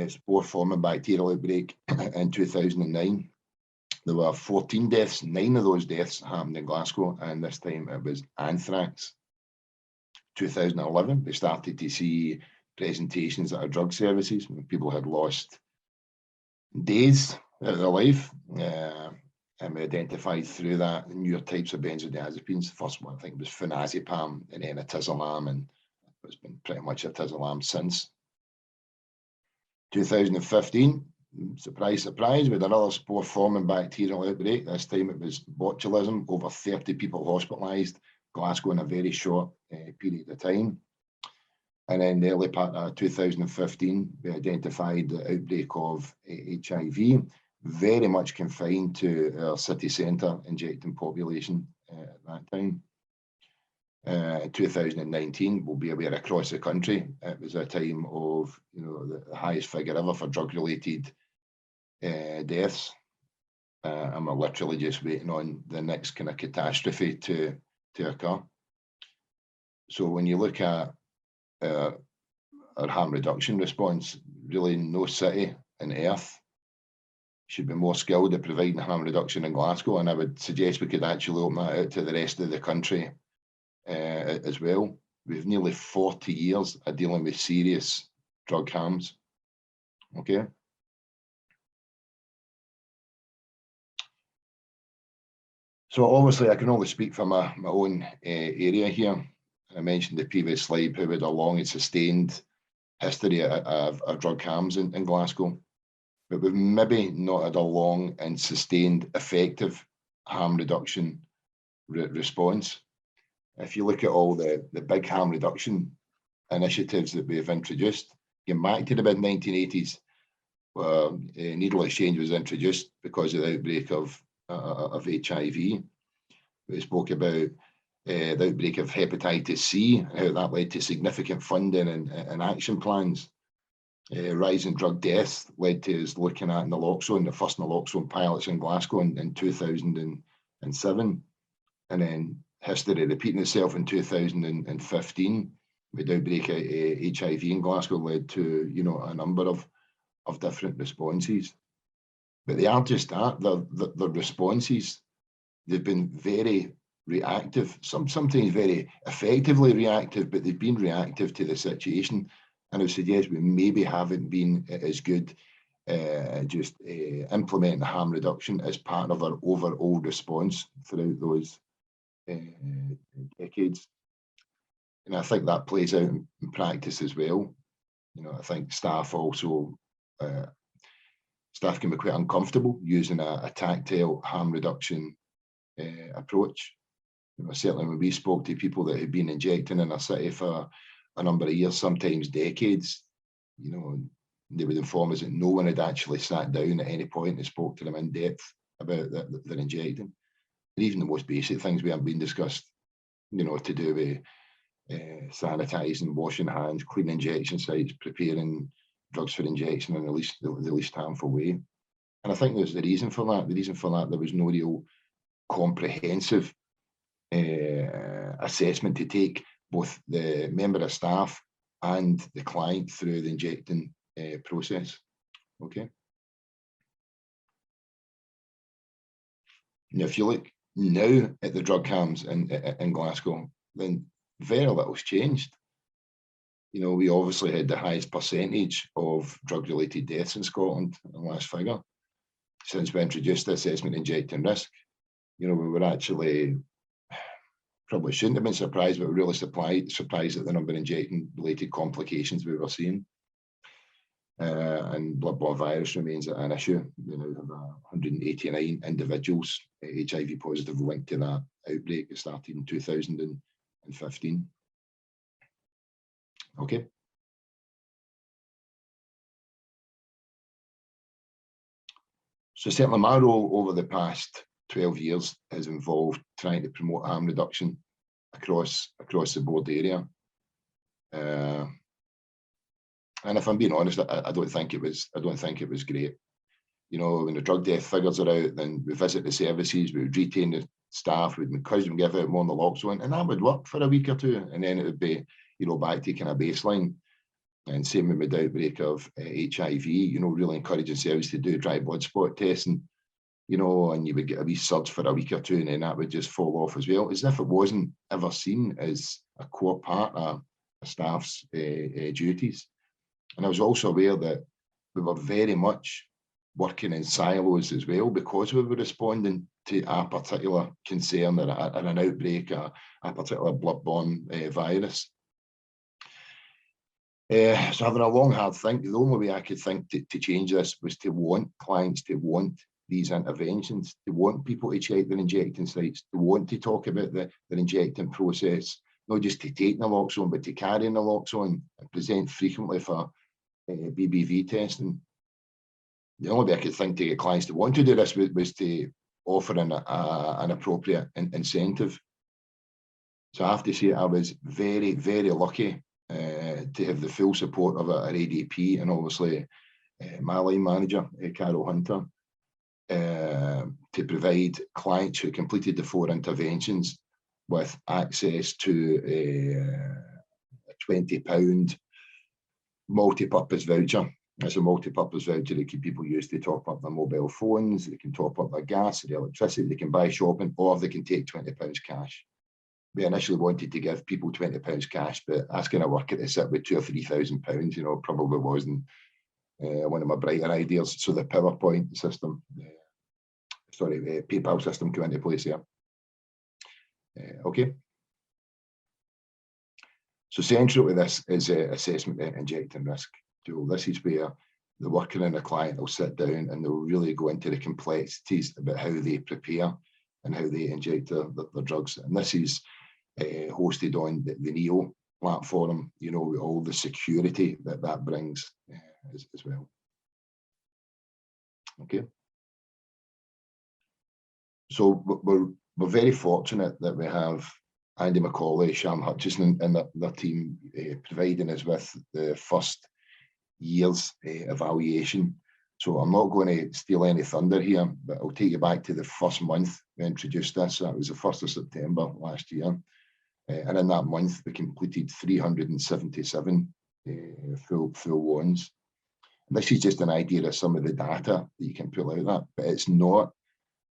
E: spore-forming bacterial outbreak in 2009. There were 14 deaths, 9 of those deaths happened in Glasgow, and this time it was anthrax. 2011, we started to see presentations at our drug services when people had lost days out of their life. And we identified through that newer types of benzodiazepines. The first one, I think, was phenazepam and then atizolam, and it's been pretty much atizolam since. 2015, surprise, surprise, with another spore-forming bacterial outbreak. This time it was botulism, over 30 people hospitalised, Glasgow in a very short period of time. And then the early part of 2015, we identified the outbreak of HIV, very much confined to our city centre injecting population at that time. 2019 will be aware across the country. It was a time of, you know, the highest figure ever for drug-related deaths, and we're literally just waiting on the next kind of catastrophe to occur. So when you look at our harm reduction response, really no city on earth should be more skilled at providing harm reduction in Glasgow, and I would suggest we could actually open that out to the rest of the country as well. We've nearly 40 years of dealing with serious drug harms. Okay. So obviously I can only speak from my own area here. I mentioned the previous slide how we had a long and sustained history of drug harms in Glasgow, but we've maybe not had a long and sustained effective harm reduction response. If you look at all the big harm reduction initiatives that we have introduced, going back to the mid-1980s, where needle exchange was introduced because of the outbreak of HIV. We spoke about the outbreak of hepatitis C, how that led to significant funding and action plans. Rise in drug deaths led to us looking at naloxone, the first naloxone pilots in Glasgow in 2007. And then history repeating itself in 2015, with the outbreak of HIV in Glasgow led to, you know, a number of different responses. But they aren't just that, the responses, they've been very reactive, sometimes very effectively reactive, but they've been reactive to the situation. And I would suggest we maybe haven't been as good just implementing harm reduction as part of our overall response throughout those decades. And I think that plays out in practice as well. You know, I think staff also, staff can be quite uncomfortable using a tactile harm reduction approach. You know, certainly when we spoke to people that had been injecting in our city for a number of years, sometimes decades, you know, they would inform us that no one had actually sat down at any point and spoke to them in depth about their injecting. And even the most basic things we haven't been discussed, you know, to do with sanitising, washing hands, cleaning injection sites, preparing drugs for injection in the least harmful way. And I think there's the reason for that. The reason for that, there was no real comprehensive assessment to take both the member of staff and the client through the injecting process. Okay. Now, if you look now at the drug harms in Glasgow, then very little's changed. You know, we obviously had the highest percentage of drug-related deaths in Scotland in the last figure since we introduced the assessment injecting risk. You know, we were actually, probably shouldn't have been surprised, but we were really surprised at the number of injecting-related complications we were seeing. And blood-borne virus remains an issue. We now have 189 individuals HIV positive linked to that outbreak. It started in 2015. Okay. So certainly my role over the past 12 years has involved trying to promote harm reduction across the board area. And if I'm being honest, I don't think it was great. You know, when the drug death figures are out, then we visit the services, we would retain the staff, we'd encourage them to give out more naloxone, and that would work for a week or two, and then it would be, you know, back to kind of baseline. And same with the outbreak of HIV, you know, really encouraging services to do dry blood spot testing, you know, and you would get a wee surge for a week or two, and then that would just fall off as well, as if it wasn't ever seen as a core part of staff's duties. And I was also aware that we were very much working in silos as well, because we were responding to a particular concern or an outbreak, a particular blood-borne virus. So having a long, hard think, the only way I could think to change this was to want clients to want these interventions, to want people to check their injecting sites, to want to talk about their injecting process, not just to take naloxone, but to carry naloxone and present frequently for BBV testing. The only way I could think to get clients to want to do this was to offer an appropriate incentive. So I have to say I was very, very lucky to have the full support of our ADP and obviously my line manager, Carol Hunter, to provide clients who completed the 4 interventions with access to a £20 multi-purpose voucher. It's a multi-purpose voucher that people use to top up their mobile phones, they can top up their gas, their electricity, they can buy shopping, or they can take £20 cash. We initially wanted to give people £20 cash, but that's going to work at this with £2,000 or £3,000, you know, probably wasn't one of my brighter ideas. So the PowerPoint system, PayPal system came into place here. Okay. So central to this is assessment injecting risk tool. This is where the worker and the client will sit down and they'll really go into the complexities about how they prepare and how they inject their drugs. And this is hosted on the NEO platform, you know, with all the security that brings as well. Okay. So we're very fortunate that we have Andy McAuley, Shanley Hutchison and their team providing us with the first year's evaluation. So I'm not going to steal any thunder here, but I'll take you back to the first month we introduced this. So that was the 1st of September last year. And in that month, we completed 377 full ones. And this is just an idea of some of the data that you can pull out of that, but it's not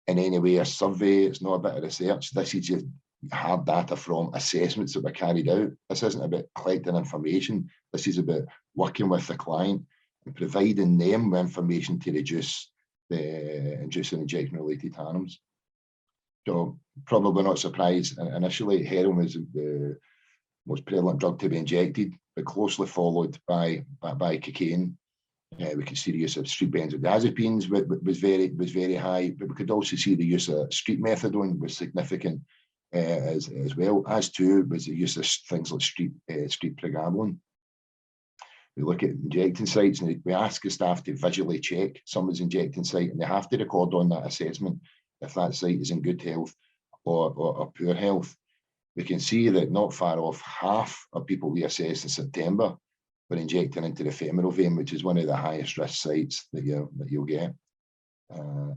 E: in any way a survey, it's not a bit of research. This is just hard data from assessments that were carried out. This isn't about collecting information. This is about working with the client and providing them with information to reduce the inducing injection-related harms. So probably not surprised, initially heroin was the most prevalent drug to be injected, but closely followed by cocaine. We could see the use of street benzodiazepines was very high, but we could also see the use of street methadone was significant as well, as too was the use of things like street pregabalin. We look at injecting sites and we ask the staff to visually check someone's injecting site, and they have to record on that assessment if that site is in good health or poor health. We can see that not far off half of people we assessed in September were injecting into the femoral vein, which is one of the highest risk sites that you'll get.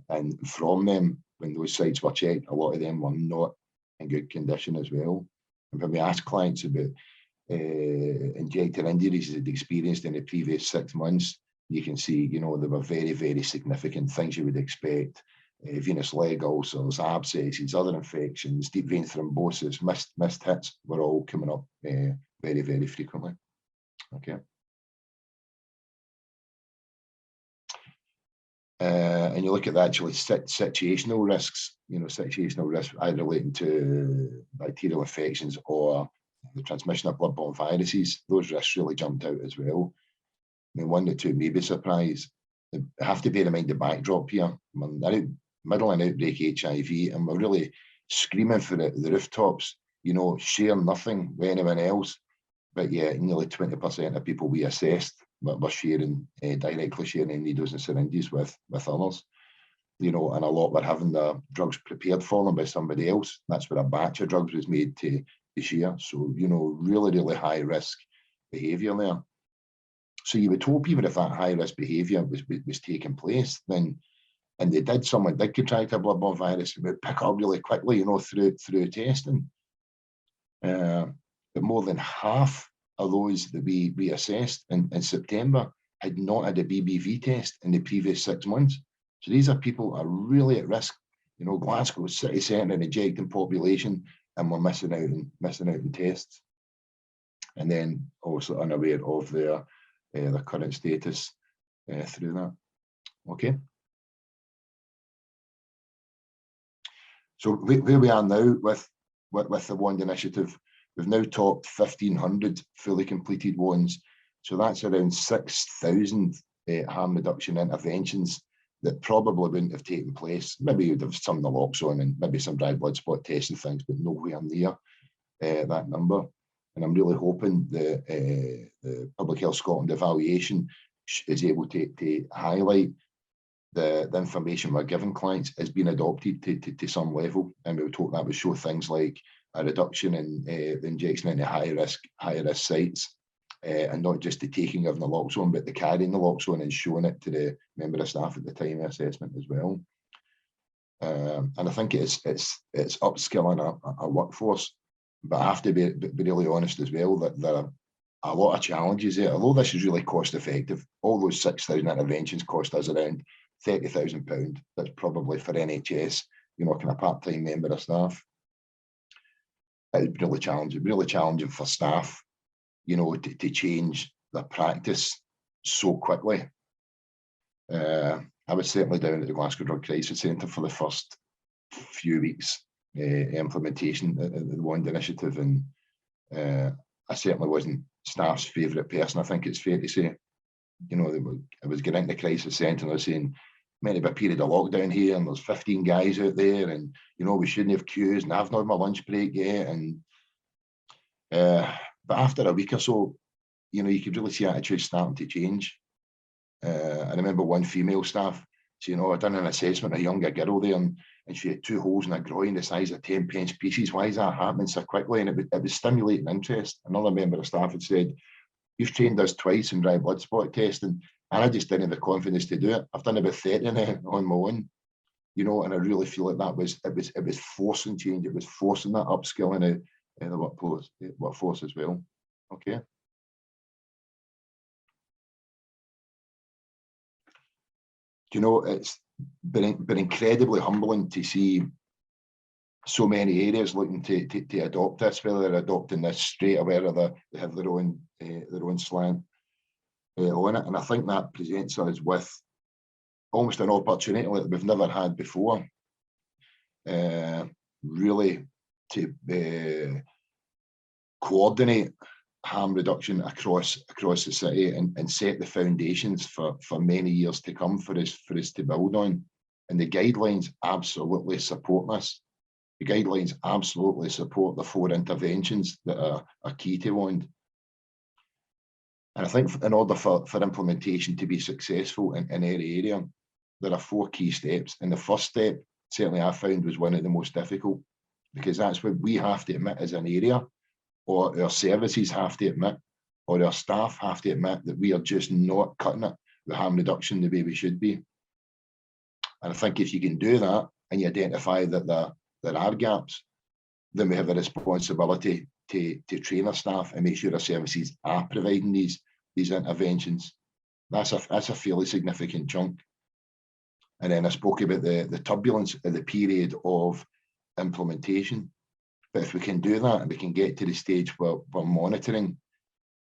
E: And from them, when those sites were checked, a lot of them were not in good condition as well. And when we ask clients about injector injuries they'd experienced in the previous 6 months, you can see, they were very, very significant things you would expect. Venous leg ulcers, abscesses, other infections, deep vein thrombosis, missed hits were all coming up very, very frequently. Okay. And you look at the actually situational risks, situational risks either relating to bacterial infections or the transmission of bloodborne viruses. Those risks really jumped out as well. I mean, one that took me by surprise, I have to bear in mind the backdrop here. Middle and outbreak HIV, and we're really screaming for the rooftops, share nothing with anyone else. But yeah, nearly 20% of people we assessed were sharing, directly sharing needles and syringes with others. And a lot were having the drugs prepared for them by somebody else. That's where a batch of drugs was made to share. So, really, really high risk behaviour there. So you would hope even if that high risk behaviour was taking place, then and someone did contract a bloodborne virus, it would pick up really quickly, through testing. But more than half of those that we assessed in September had not had a BBV test in the previous 6 months. So these are people who are really at risk. Glasgow city centre and injecting population, and we're missing out in tests. And then also unaware of their current status through that. Okay. So where we are now with the WAND initiative, we've now topped 1,500 fully completed WANDs. So that's around 6,000 harm reduction interventions that probably wouldn't have taken place. Maybe you'd have some naloxone and maybe some dry blood spot tests and things, but nowhere near that number. And I'm really hoping the Public Health Scotland evaluation is able to highlight the information we're giving clients is being adopted to some level, and we would hope that would show things like a reduction in the injection into high risk sites, and not just the taking of naloxone, but the carrying naloxone and showing it to the member of staff at the time of assessment as well. And I think it's upskilling our workforce, but I have to be really honest as well that there are a lot of challenges there. Although this is really cost effective, all those 6,000 interventions cost us around £30,000. That's probably for NHS, kind of part-time member of staff. It's really challenging for staff, to change their practice so quickly. I was certainly down at the Glasgow Drug Crisis Centre for the first few weeks implementation of the WAND initiative, and I certainly wasn't staff's favourite person, I think it's fair to say. I was getting into the crisis centre and I was saying, meant to be a period of lockdown here, and there's 15 guys out there, and we shouldn't have queues, and I've not had my lunch break yet. And but after a week or so, you could really see attitudes starting to change. I remember one female staff saying, I'd done an assessment of a younger girl there, and she had 2 holes in her groin the size of 10-pence pieces. Why is that happening so quickly? And it was stimulating interest. Another member of staff had said, you've trained us twice in dry blood spot testing, and I just didn't have the confidence to do it. I've done about 30 now on my own, and I really feel like that was forcing change. It was forcing that upskilling in the workforce as well. Okay. It's been incredibly humbling to see so many areas looking to adopt this, whether they're adopting this straight away or they have their own slant. on it. And I think that presents us with almost an opportunity that we've never had before, really to coordinate harm reduction across the city and set the foundations for many years to come for us to build on. And the guidelines absolutely support this. The guidelines absolutely support the 4 interventions that are key to WAND. And I think in order for implementation to be successful in any area, there are 4 key steps. And the first step, certainly I found, was one of the most difficult, because that's what we have to admit as an area, or our services have to admit, or our staff have to admit that we are just not cutting it with harm reduction the way we should be. And I think if you can do that and you identify that there are gaps, then we have a responsibility to train our staff and make sure our services are providing these interventions. That's a fairly significant chunk. And then I spoke about the turbulence in the period of implementation. But if we can do that and we can get to the stage where we're monitoring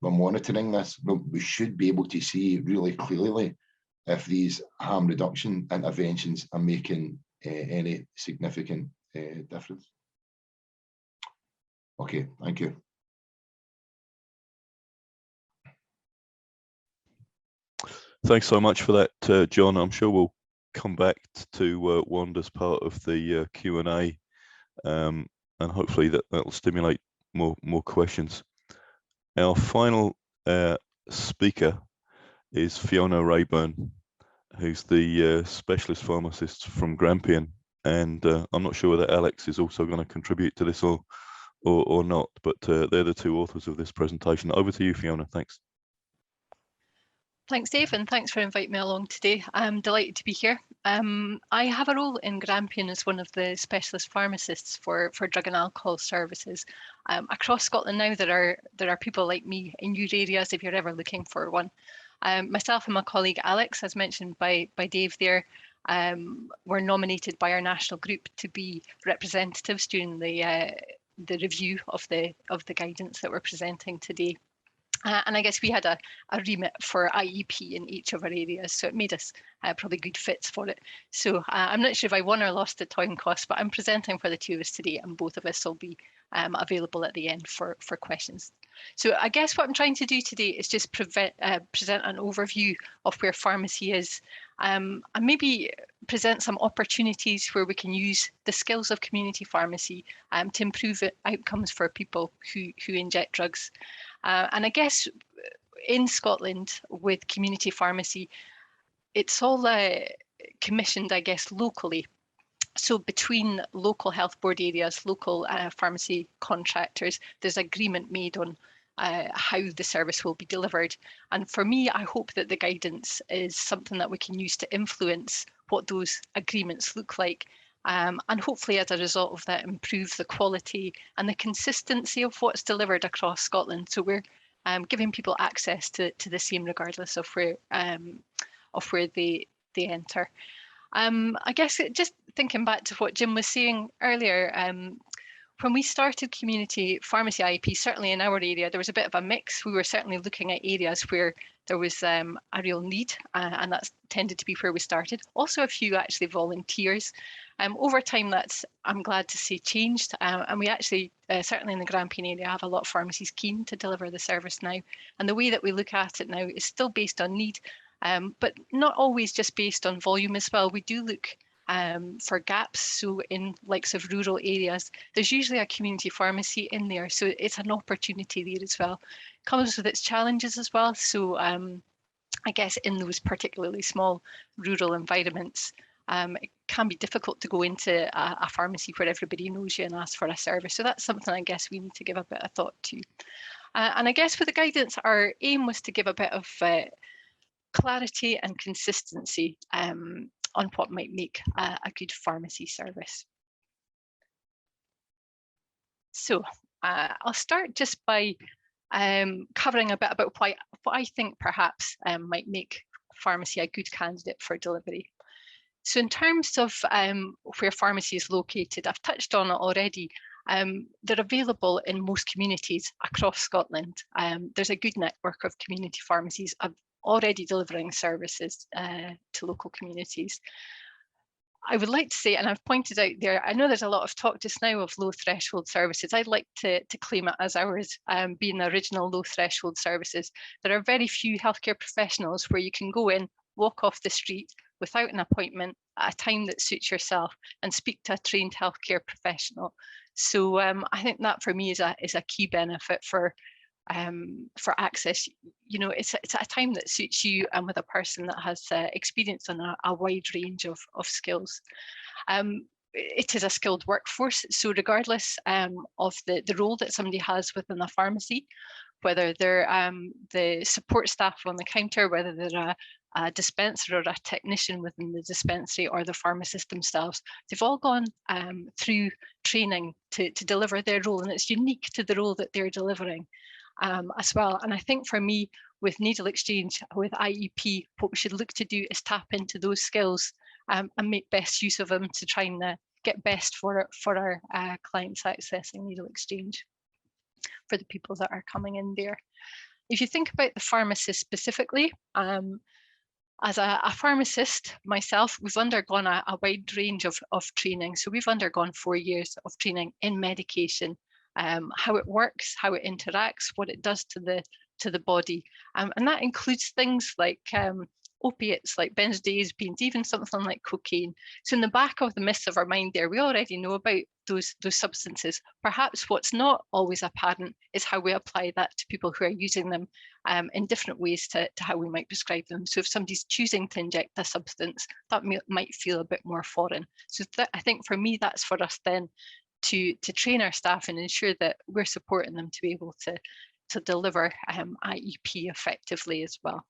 E: this, we should be able to see really clearly if these harm reduction interventions are making any significant difference. Okay, thank you.
A: Thanks so much for that, John. I'm sure we'll come back to WAND as part of the Q&A, and hopefully that will stimulate more questions. Our final speaker is Fiona Raeburn, who's the specialist pharmacist from Grampian, and I'm not sure whether Alex is also going to contribute to this or not, but they're the 2 authors of this presentation. Over to you, Fiona. Thanks.
F: Thanks, Dave, and thanks for inviting me along today. I'm delighted to be here. I have a role in Grampian as one of the specialist pharmacists for drug and alcohol services. Across Scotland now, there are people like me in your areas if you're ever looking for one. Myself and my colleague Alex, as mentioned by Dave there, were nominated by our national group to be representatives during the review of the guidance that we're presenting today. And I guess we had a remit for IEP in each of our areas, so it made us probably good fits for it. So I'm not sure if I won or lost the time cost, but I'm presenting for the 2 of us today, and both of us will be available at the end for questions. So I guess what I'm trying to do today is just present an overview of where pharmacy is, and maybe present some opportunities where we can use the skills of community pharmacy to improve outcomes for people who inject drugs. And I guess in Scotland with community pharmacy, it's all commissioned, I guess, locally. So between local health board areas, local pharmacy contractors, there's agreement made on how the service will be delivered. And for me, I hope that the guidance is something that we can use to influence what those agreements look like. And hopefully as a result of that, improve the quality and the consistency of what's delivered across Scotland. So we're giving people access to the same regardless of where they enter. I guess just thinking back to what Jim was saying earlier, when we started community pharmacy IEP, certainly in our area, there was a bit of a mix. We were certainly looking at areas where there was a real need, and that's tended to be where we started. Also a few actually volunteers. Over time, that's, I'm glad to say, changed. And we actually, certainly in the Grampian area, have a lot of pharmacies keen to deliver the service now. And the way that we look at it now is still based on need, but not always just based on volume as well. We do look for gaps. So in likes of rural areas, there's usually a community pharmacy in there. So it's an opportunity there as well. Comes with its challenges as well. So I guess in those particularly small rural environments, it can be difficult to go into a pharmacy where everybody knows you and ask for a service. So that's something I guess we need to give a bit of thought to. And I guess with the guidance, our aim was to give a bit of clarity and consistency on what might make a good pharmacy service. So I'll start just by covering a bit about what I think perhaps might make pharmacy a good candidate for delivery. So in terms of where pharmacy is located, I've touched on it already. They're available in most communities across Scotland. There's a good network of community pharmacies already delivering services to local communities. I would like to say, and I've pointed out there, I know there's a lot of talk just now of low threshold services. I'd like to claim it as ours, being the original low threshold services. There are very few healthcare professionals where you can go in, walk off the street without an appointment at a time that suits yourself and speak to a trained healthcare professional. So I think that for me is a key benefit for access. You know, it's at a time that suits you and with a person that has experience on a wide range of skills. It is a skilled workforce, so regardless of the role that somebody has within a pharmacy, whether they're the support staff on the counter, whether they're a dispenser or a technician within the dispensary or the pharmacist themselves, they've all gone through training to deliver their role, and it's unique to the role that they're delivering. As well. And I think for me, with needle exchange, with IEP, what we should look to do is tap into those skills and make best use of them to try and get best for our clients accessing needle exchange for the people that are coming in there. If you think about the pharmacist specifically, as a pharmacist myself, we've undergone a wide range of training. So we've undergone 4 years of training in medication, how it works, how it interacts, what it does to the body, and that includes things like opiates, like benzodiazepines, even something like cocaine. So in the back of the midst of our mind there, we already know about those substances. Perhaps what's not always apparent is how we apply that to people who are using them in different ways to how we might prescribe them. So if somebody's choosing to inject a substance, that might feel a bit more foreign. So I think for me, that's for us then to train our staff and ensure that we're supporting them to be able to deliver IEP effectively as well.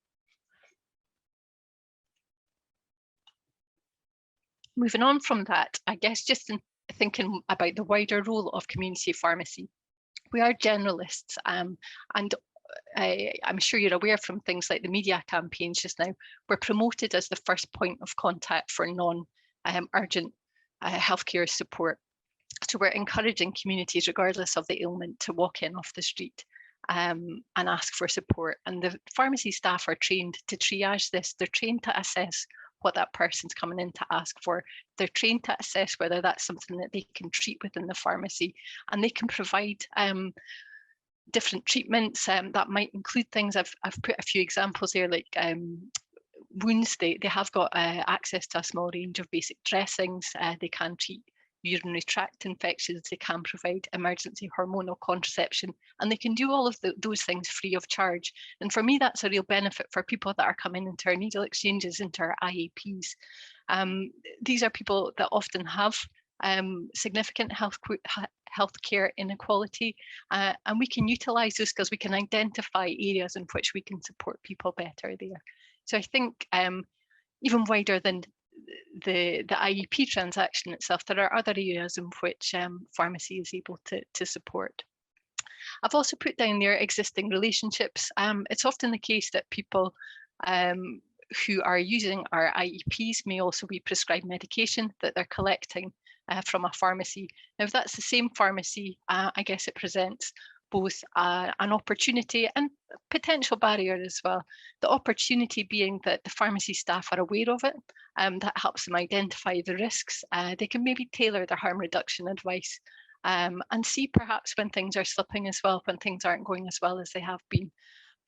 F: Moving on from that, I guess just in thinking about the wider role of community pharmacy, we are generalists, and I'm sure you're aware from things like the media campaigns just now, we're promoted as the first point of contact for non-urgent healthcare support. So we're encouraging communities, regardless of the ailment, to walk in off the street and ask for support. And the pharmacy staff are trained to triage this. They're trained to assess what that person's coming in to ask for. They're trained to assess whether that's something that they can treat within the pharmacy, and they can provide different treatments that might include things. I've put a few examples here, like wounds. They have got access to a small range of basic dressings. They can treat urinary tract infections, they can provide emergency hormonal contraception, and they can do all of those things free of charge. And for me, that's a real benefit for people that are coming into our needle exchanges, into our IEPs. These are people that often have significant healthcare inequality, and we can utilise those skills. We can identify areas in which we can support people better there. So I think even wider than the IEP transaction itself, there are other areas in which pharmacy is able to support. I've also put down there existing relationships. It's often the case that people who are using our IEPs may also be prescribed medication that they're collecting from a pharmacy. Now, if that's the same pharmacy, I guess it presents both an opportunity and a potential barrier as well. The opportunity being that the pharmacy staff are aware of it, that helps them identify the risks. They can maybe tailor their harm reduction advice and see perhaps when things are slipping as well, when things aren't going as well as they have been.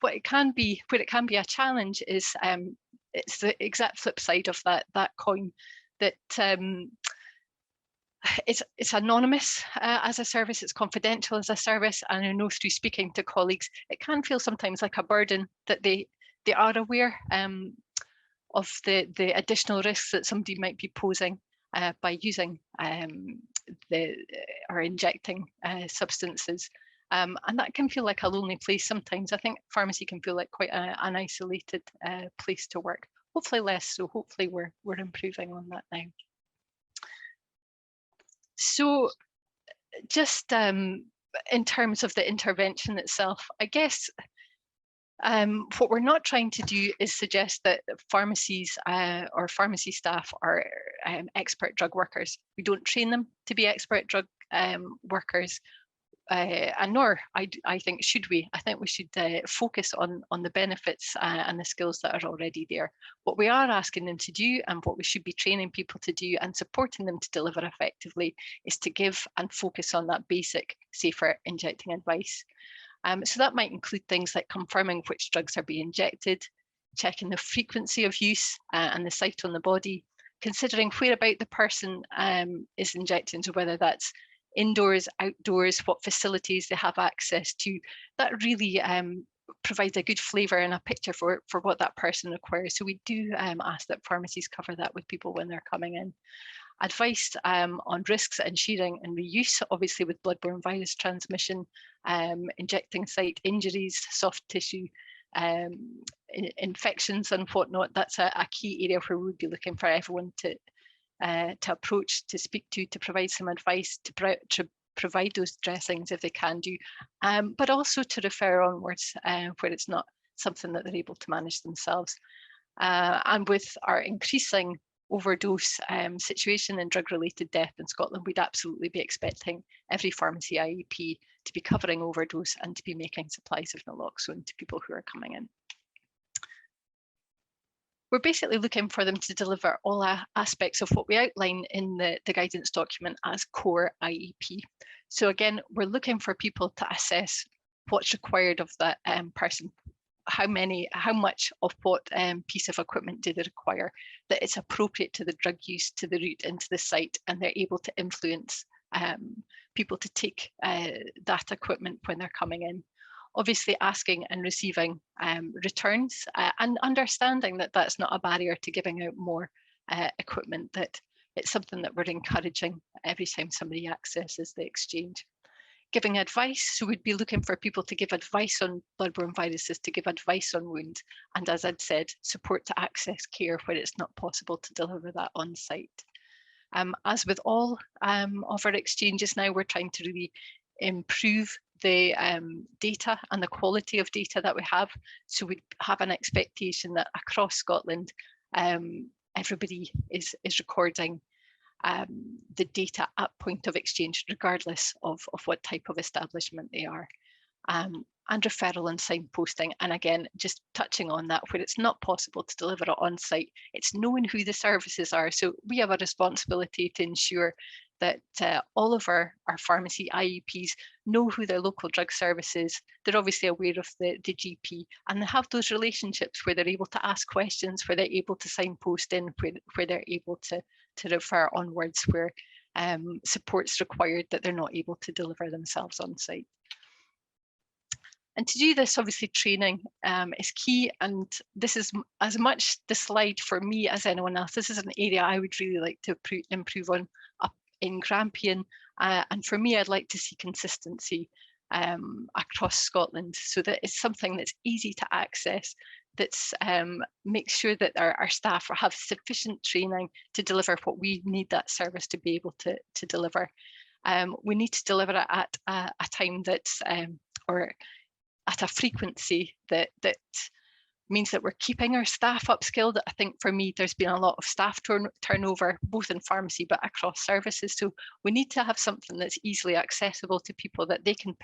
F: Where it can be a challenge is it's the exact flip side of that coin, that it's anonymous as a service, it's confidential as a service, and I know through speaking to colleagues, it can feel sometimes like a burden that they are aware of the additional risks that somebody might be posing by using or injecting substances. And that can feel like a lonely place sometimes. I think pharmacy can feel like quite an isolated place to work. Hopefully less so. Hopefully we're improving on that now. So just in terms of the intervention itself, I guess what we're not trying to do is suggest that pharmacies or pharmacy staff are expert drug workers. We don't train them to be expert drug workers. and nor I think should we. I think we should focus on the benefits and the skills that are already there. What we are asking them to do, and what we should be training people to do and supporting them to deliver effectively, is to give and focus on that basic safer injecting advice. So that might include things like confirming which drugs are being injected, checking the frequency of use and the site on the body, considering whereabout the person is injecting, so whether that's indoors, outdoors, what facilities they have access to. That really provides a good flavour and a picture for what that person requires. So we do ask that pharmacies cover that with people when they're coming in. Advice on risks and sharing and reuse, obviously with bloodborne virus transmission, injecting site injuries, soft tissue, infections and whatnot. That's a key area where we'd be looking for everyone to approach, to speak to provide some advice, to provide those dressings if they can do, but also to refer onwards where it's not something that they're able to manage themselves. And with our increasing overdose situation and drug-related death in Scotland, we'd absolutely be expecting every pharmacy IEP to be covering overdose and to be making supplies of naloxone to people who are coming in. We're basically looking for them to deliver all aspects of what we outline in the guidance document as core IEP. So again, we're looking for people to assess what's required of that person, how much of what piece of equipment do they require, that it's appropriate to the drug use, to the route into the site, and they're able to influence people to take that equipment when they're coming in. Obviously asking and receiving returns and understanding that that's not a barrier to giving out more equipment, that it's something that we're encouraging every time somebody accesses the exchange. Giving advice, so we'd be looking for people to give advice on bloodborne viruses, to give advice on wounds, and as I'd said, support to access care where it's not possible to deliver that on site. As with all of our exchanges now, we're trying to really improve the data and the quality of data that we have. So we have an expectation that across Scotland, everybody is recording the data at point of exchange, regardless of what type of establishment they are. And referral and signposting. And again, just touching on that, where it's not possible to deliver it on site, it's knowing who the services are. So we have a responsibility to ensure that all of our pharmacy IEPs know who their local drug service is. They're obviously aware of the GP, and they have those relationships where they're able to ask questions, where they're able to signpost in, where they're able to refer onwards where support's required that they're not able to deliver themselves on site. And to do this, obviously training is key, and this is as much the slide for me as anyone else. This is an area I would really like to improve on up in Grampian, and for me, I'd like to see consistency across Scotland, so that it's something that's easy to access, that's makes sure that our staff have sufficient training to deliver what we need that service to be able to deliver. We need to deliver it at a time that's or at a frequency that means that we're keeping our staff upskilled. I think for me, there's been a lot of staff turnover, both in pharmacy but across services. So we need to have something that's easily accessible to people, that they can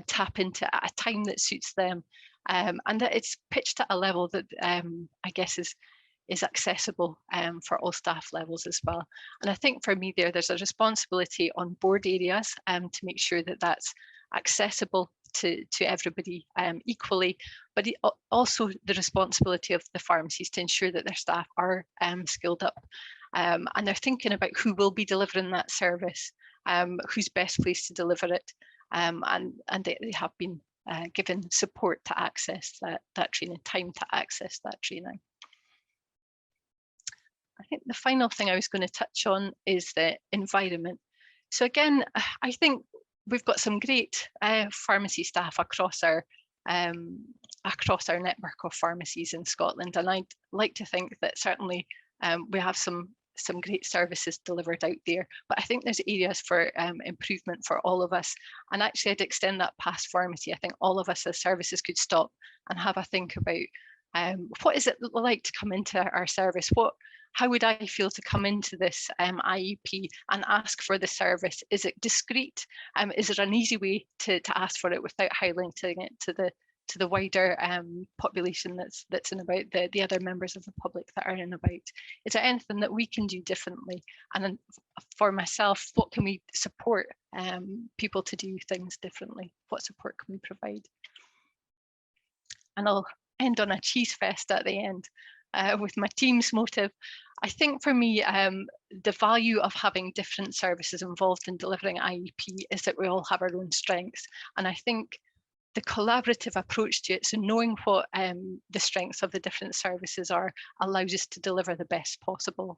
F: tap into at a time that suits them, and that it's pitched at a level that I guess is accessible for all staff levels as well. And I think for me there's a responsibility on board areas to make sure that that's accessible to everybody equally, but also the responsibility of the pharmacies to ensure that their staff are skilled up, and they're thinking about who will be delivering that service, who's best placed to deliver it, and they have been given support to access that training, time to access that training. I think the final thing I was going to touch on is the environment. So again, I think we've got some great pharmacy staff across our network of pharmacies in Scotland, and I'd like to think that certainly we have some great services delivered out there, but I think there's areas for improvement for all of us. And actually I'd extend that past pharmacy. I think all of us as services could stop and have a think about What is it like to come into our service? How would I feel to come into this IEP and ask for the service? Is it discreet? Is there an easy way to ask for it without highlighting it to the wider population that's in about, the other members of the public that are in about? Is there anything that we can do differently? And then for myself, what can we support people to do things differently? What support can we provide? And I'll end on a cheese fest at the end with my team's motive. I think for me, the value of having different services involved in delivering IEP is that we all have our own strengths. And I think the collaborative approach to it, so knowing what the strengths of the different services are, allows us to deliver the best possible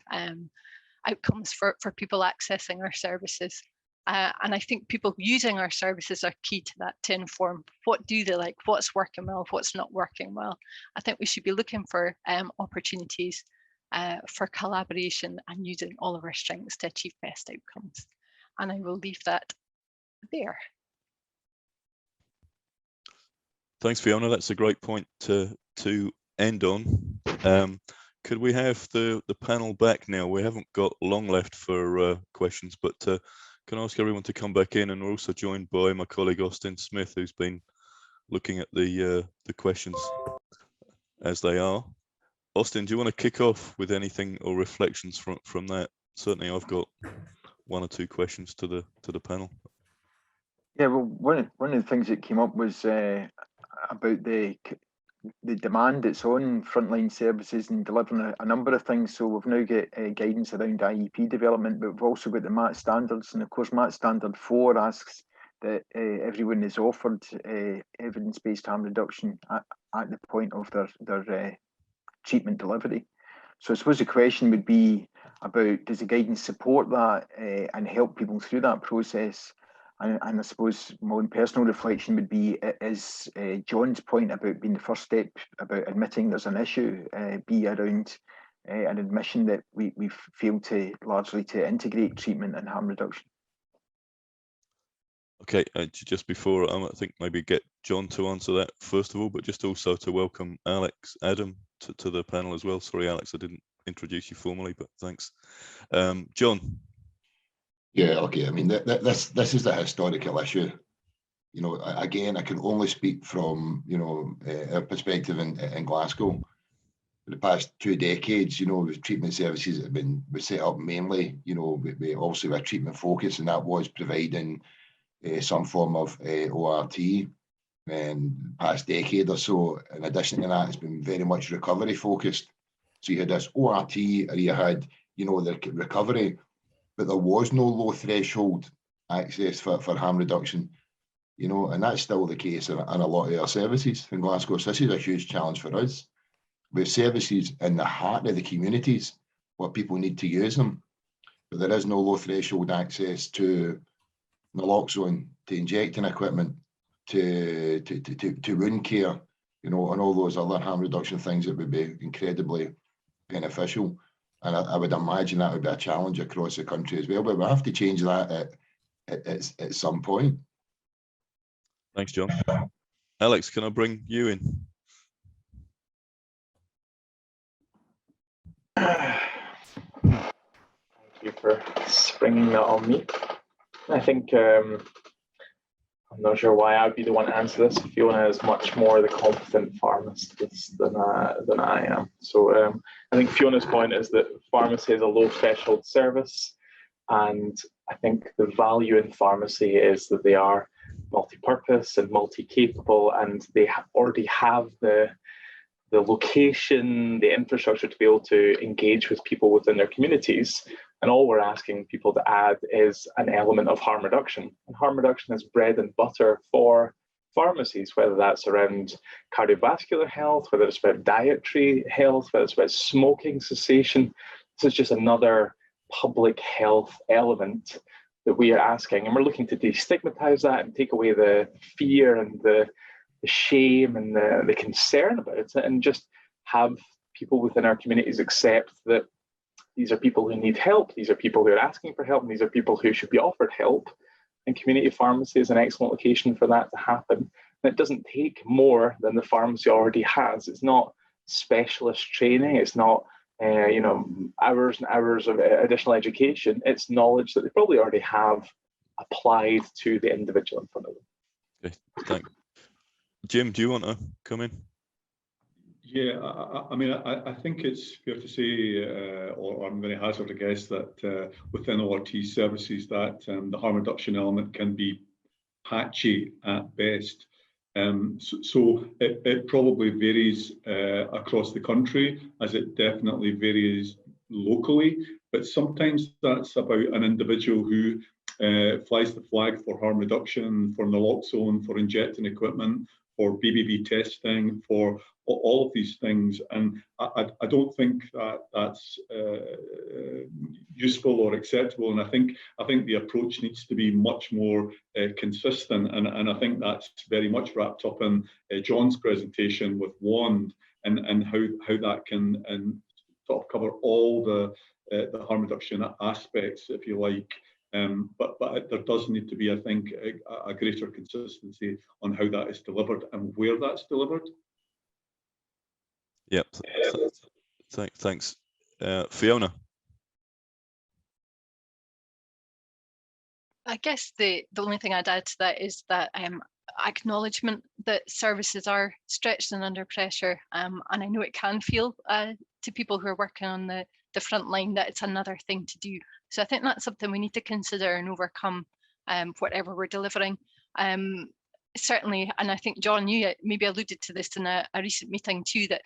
F: outcomes for people accessing our services. And I think people using our services are key to that, to inform what do they like, what's working well, what's not working well. I think we should be looking for opportunities for collaboration and using all of our strengths to achieve best outcomes. And I will leave that there.
A: Thanks, Fiona. That's a great point to end on. Could we have the panel back now? We haven't got long left for questions, but can I ask everyone to come back in? And we're also joined by my colleague Austin Smith, who's been looking at the questions as they are. Austin, do you want to kick off with anything or reflections from that? Certainly, I've got one or two questions to the panel.
G: Yeah, well, one of the things that came up was about the demand that's on frontline services and delivering a number of things. So we've now got guidance around IEP development, but we've also got the MAT standards. And of course, MAT standard 4 asks that everyone is offered evidence-based harm reduction at the point of their treatment delivery. So I suppose the question would be about, does the guidance support that and help people through that process? And I suppose my own personal reflection would be, is John's point about being the first step, about admitting there's an issue, be around an admission that we've failed largely to integrate treatment and harm reduction.
A: Okay, just before, I think maybe get John to answer that first of all, but just also to welcome Adam to the panel as well. Sorry, Alex, I didn't introduce you formally, but thanks. John.
E: Yeah, okay. I mean, this is a historical issue. You know, again, I can only speak from, you know, our perspective in Glasgow. For the past 2 decades, you know, with treatment services that have were set up mainly, you know, we also have a treatment focus, and that was providing some form of ORT. And the past decade or so, in addition to that, it's been very much recovery focused. So you had this ORT, or you had, you know, the recovery, but there was no low threshold access for harm reduction, you know, and that's still the case in a lot of our services in Glasgow. So this is a huge challenge for us. We have services in the heart of the communities where people need to use them, but there is no low threshold access to naloxone, to injecting equipment, to wound care, you know, and all those other harm reduction things that would be incredibly beneficial. And I would imagine that would be a challenge across the country as well, but we'll have to change that at some point.
A: Thanks, John. Alex, can I bring you in?
H: Thank you for springing that on me. I think I'm not sure why I'd be the one to answer this. Fiona is much more the competent pharmacist than I am. So I think Fiona's point is that pharmacy is a low threshold service, and I think the value in pharmacy is that they are multi-purpose and multi-capable, and they already have the location, the infrastructure to be able to engage with people within their communities. And all we're asking people to add is an element of harm reduction. And harm reduction is bread and butter for pharmacies, whether that's around cardiovascular health, whether it's about dietary health, whether it's about smoking cessation. This is just another public health element that we are asking. And we're looking to destigmatize that and take away the fear and the shame and the concern about it, and just have people within our communities accept that these are people who need help, these are people who are asking for help, and these are people who should be offered help. And community pharmacy is an excellent location for that to happen. And it doesn't take more than the pharmacy already has. It's not specialist training. It's not you know, hours and hours of additional education. It's knowledge that they probably already have applied to the individual in front of them.
A: Okay, thanks. Jim, do you want to come in?
C: Yeah, I mean, I think it's fair to say, or I'm going to hazard a guess that within ORT services that the harm reduction element can be patchy at best. So it probably varies across the country, as it definitely varies locally, but sometimes that's about an individual who flies the flag for harm reduction, for naloxone, for injecting equipment, for BBB testing, for all of these things. And I don't think that that's useful or acceptable. And I think the approach needs to be much more consistent. And I think that's very much wrapped up in John's presentation with WAND and how that can sort of cover all the harm reduction aspects, if you like. But there does need to be, I think, a greater consistency on how that is delivered and where that's delivered.
A: Yep. Thanks. Fiona.
F: I guess the only thing I'd add to that is that acknowledgement that services are stretched and under pressure. And I know it can feel to people who are working on the front line that it's another thing to do. So I think that's something we need to consider and overcome whatever we're delivering. Certainly, and I think John, you maybe alluded to this in a recent meeting too, that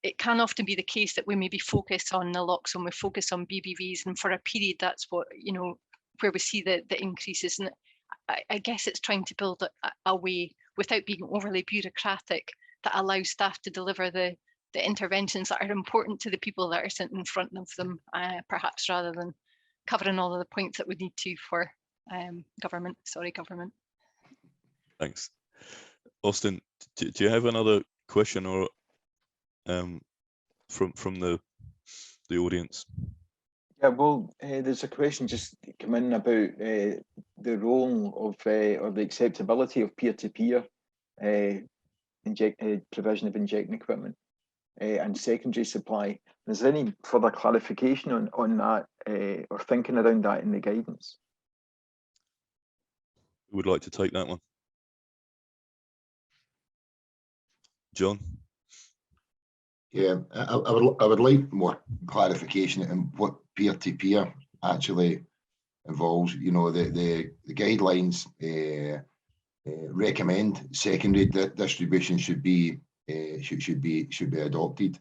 F: it can often be the case that we maybe focus on naloxone, we focus on BBVs, and for a period that's what, you know, where we see the increases. And I guess it's trying to build a way without being overly bureaucratic that allows staff to deliver the interventions that are important to the people that are sitting in front of them, perhaps rather than covering all of the points that we need to for government.
A: Thanks. Austin, do you have another question or from the audience?
G: Yeah, well, there's a question just come in about the role of or the acceptability of peer-to-peer provision of injecting equipment and secondary supply. Is there any further clarification on that or thinking around that in the guidance?
A: Who would like to take that one? John?
E: Yeah, I would like more clarification on what peer-to-peer actually involves. You know, the guidelines recommend secondary distribution should be adopted.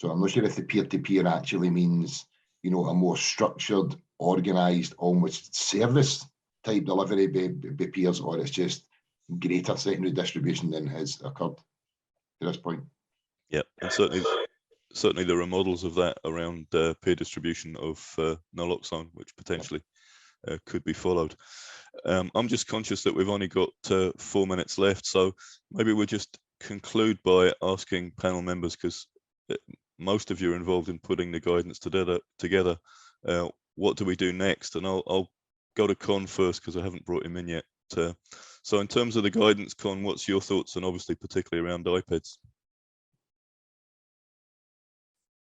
E: So I'm not sure if the peer-to-peer actually means, you know, a more structured, organised, almost service type delivery by peers, or it's just greater secondary distribution than has occurred to this point.
A: Yeah, and certainly there are models of that around peer distribution of naloxone, which potentially could be followed. I'm just conscious that we've only got 4 minutes left, so maybe we'll just conclude by asking panel members, because most of you are involved in putting the guidance together. What do we do next? And I'll go to Con first because I haven't brought him in yet. So in terms of the guidance, Con, what's your thoughts, and obviously particularly around iPads?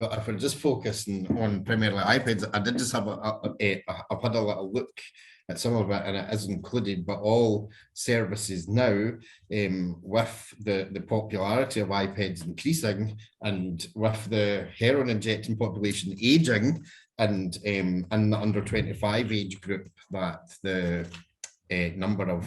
D: But if we're just focusing on primarily iPads, I did just have I've had a little look at some of it, and it is included, but all services now, with the popularity of iPads increasing, and with the heroin injecting population aging, and in the under 25 age group, that the number of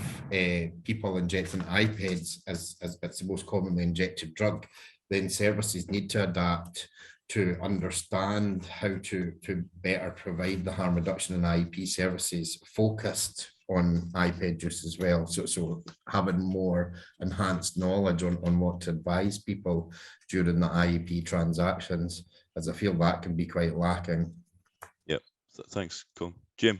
D: people injecting iPads as it's the most commonly injected drug, then services need to adapt to understand how to better provide the harm reduction in IEP services focused on iPad use as well. So having more enhanced knowledge on what to advise people during the IEP transactions, as I feel that can be quite lacking.
A: Yep, thanks, Con. Jim?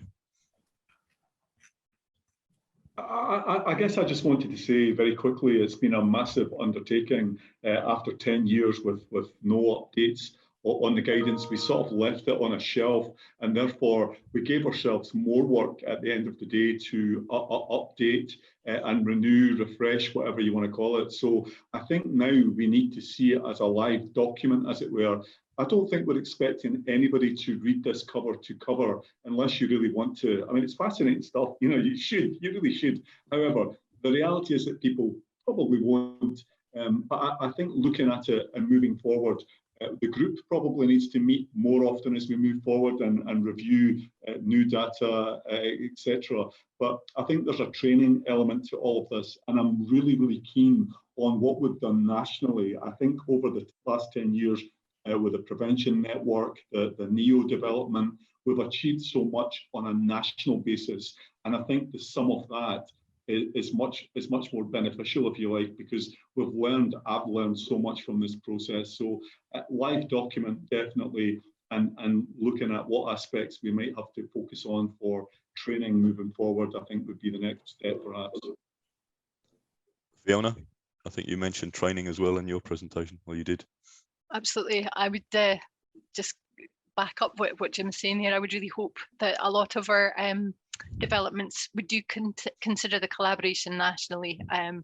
C: I guess I just wanted to say very quickly, it's been a massive undertaking after 10 years with no updates on the guidance. We sort of left it on a shelf, and therefore we gave ourselves more work at the end of the day to update and renew, refresh, whatever you want to call it. So I think now we need to see it as a live document, as it were. I don't think we're expecting anybody to read this cover to cover unless you really want to. I mean, it's fascinating stuff. You know, you really should. However, the reality is that people probably won't. But I think looking at it and moving forward, the group probably needs to meet more often as we move forward and review new data, etc. But I think there's a training element to all of this, and I'm really, really keen on what we've done nationally. I think over the last 10 years, with the prevention network, the NEO development, we've achieved so much on a national basis. And I think the sum of that is much more beneficial, if you like, because I've learned so much from this process. So live document, definitely, and looking at what aspects we might have to focus on for training moving forward, I think would be the next step perhaps.
A: Fiona, I think you mentioned training as well in your presentation. Well, you did.
F: Absolutely. I would just back up what Jim's saying here. I would really hope that a lot of our developments would do consider the collaboration nationally and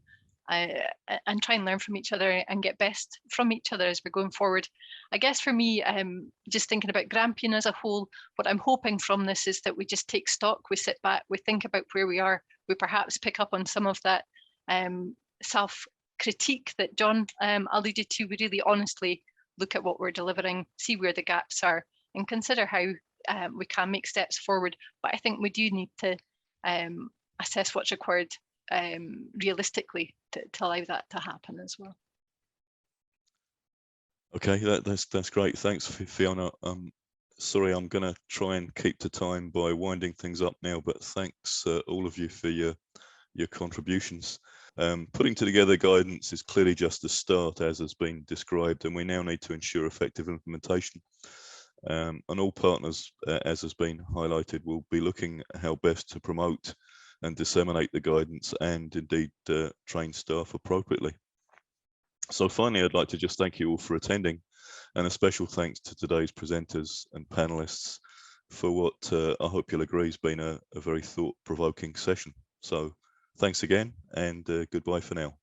F: try and learn from each other and get best from each other as we're going forward. I guess for me, just thinking about Grampian as a whole, what I'm hoping from this is that we just take stock, we sit back, we think about where we are, we perhaps pick up on some of that self-critique that John alluded to. We really honestly look at what we're delivering, see where the gaps are, and consider how we can make steps forward. But I think we do need to assess what's required realistically to allow that to happen as well.
A: Okay, that's great. Thanks, Fiona. Sorry, I'm going to try and keep to time by winding things up now, but thanks all of you for your contributions. Putting together guidance is clearly just a start, as has been described, and we now need to ensure effective implementation. And all partners, as has been highlighted, will be looking at how best to promote and disseminate the guidance and indeed train staff appropriately. So finally, I'd like to just thank you all for attending, and a special thanks to today's presenters and panelists for what I hope you'll agree has been a very thought-provoking session. So thanks again, and goodbye for now.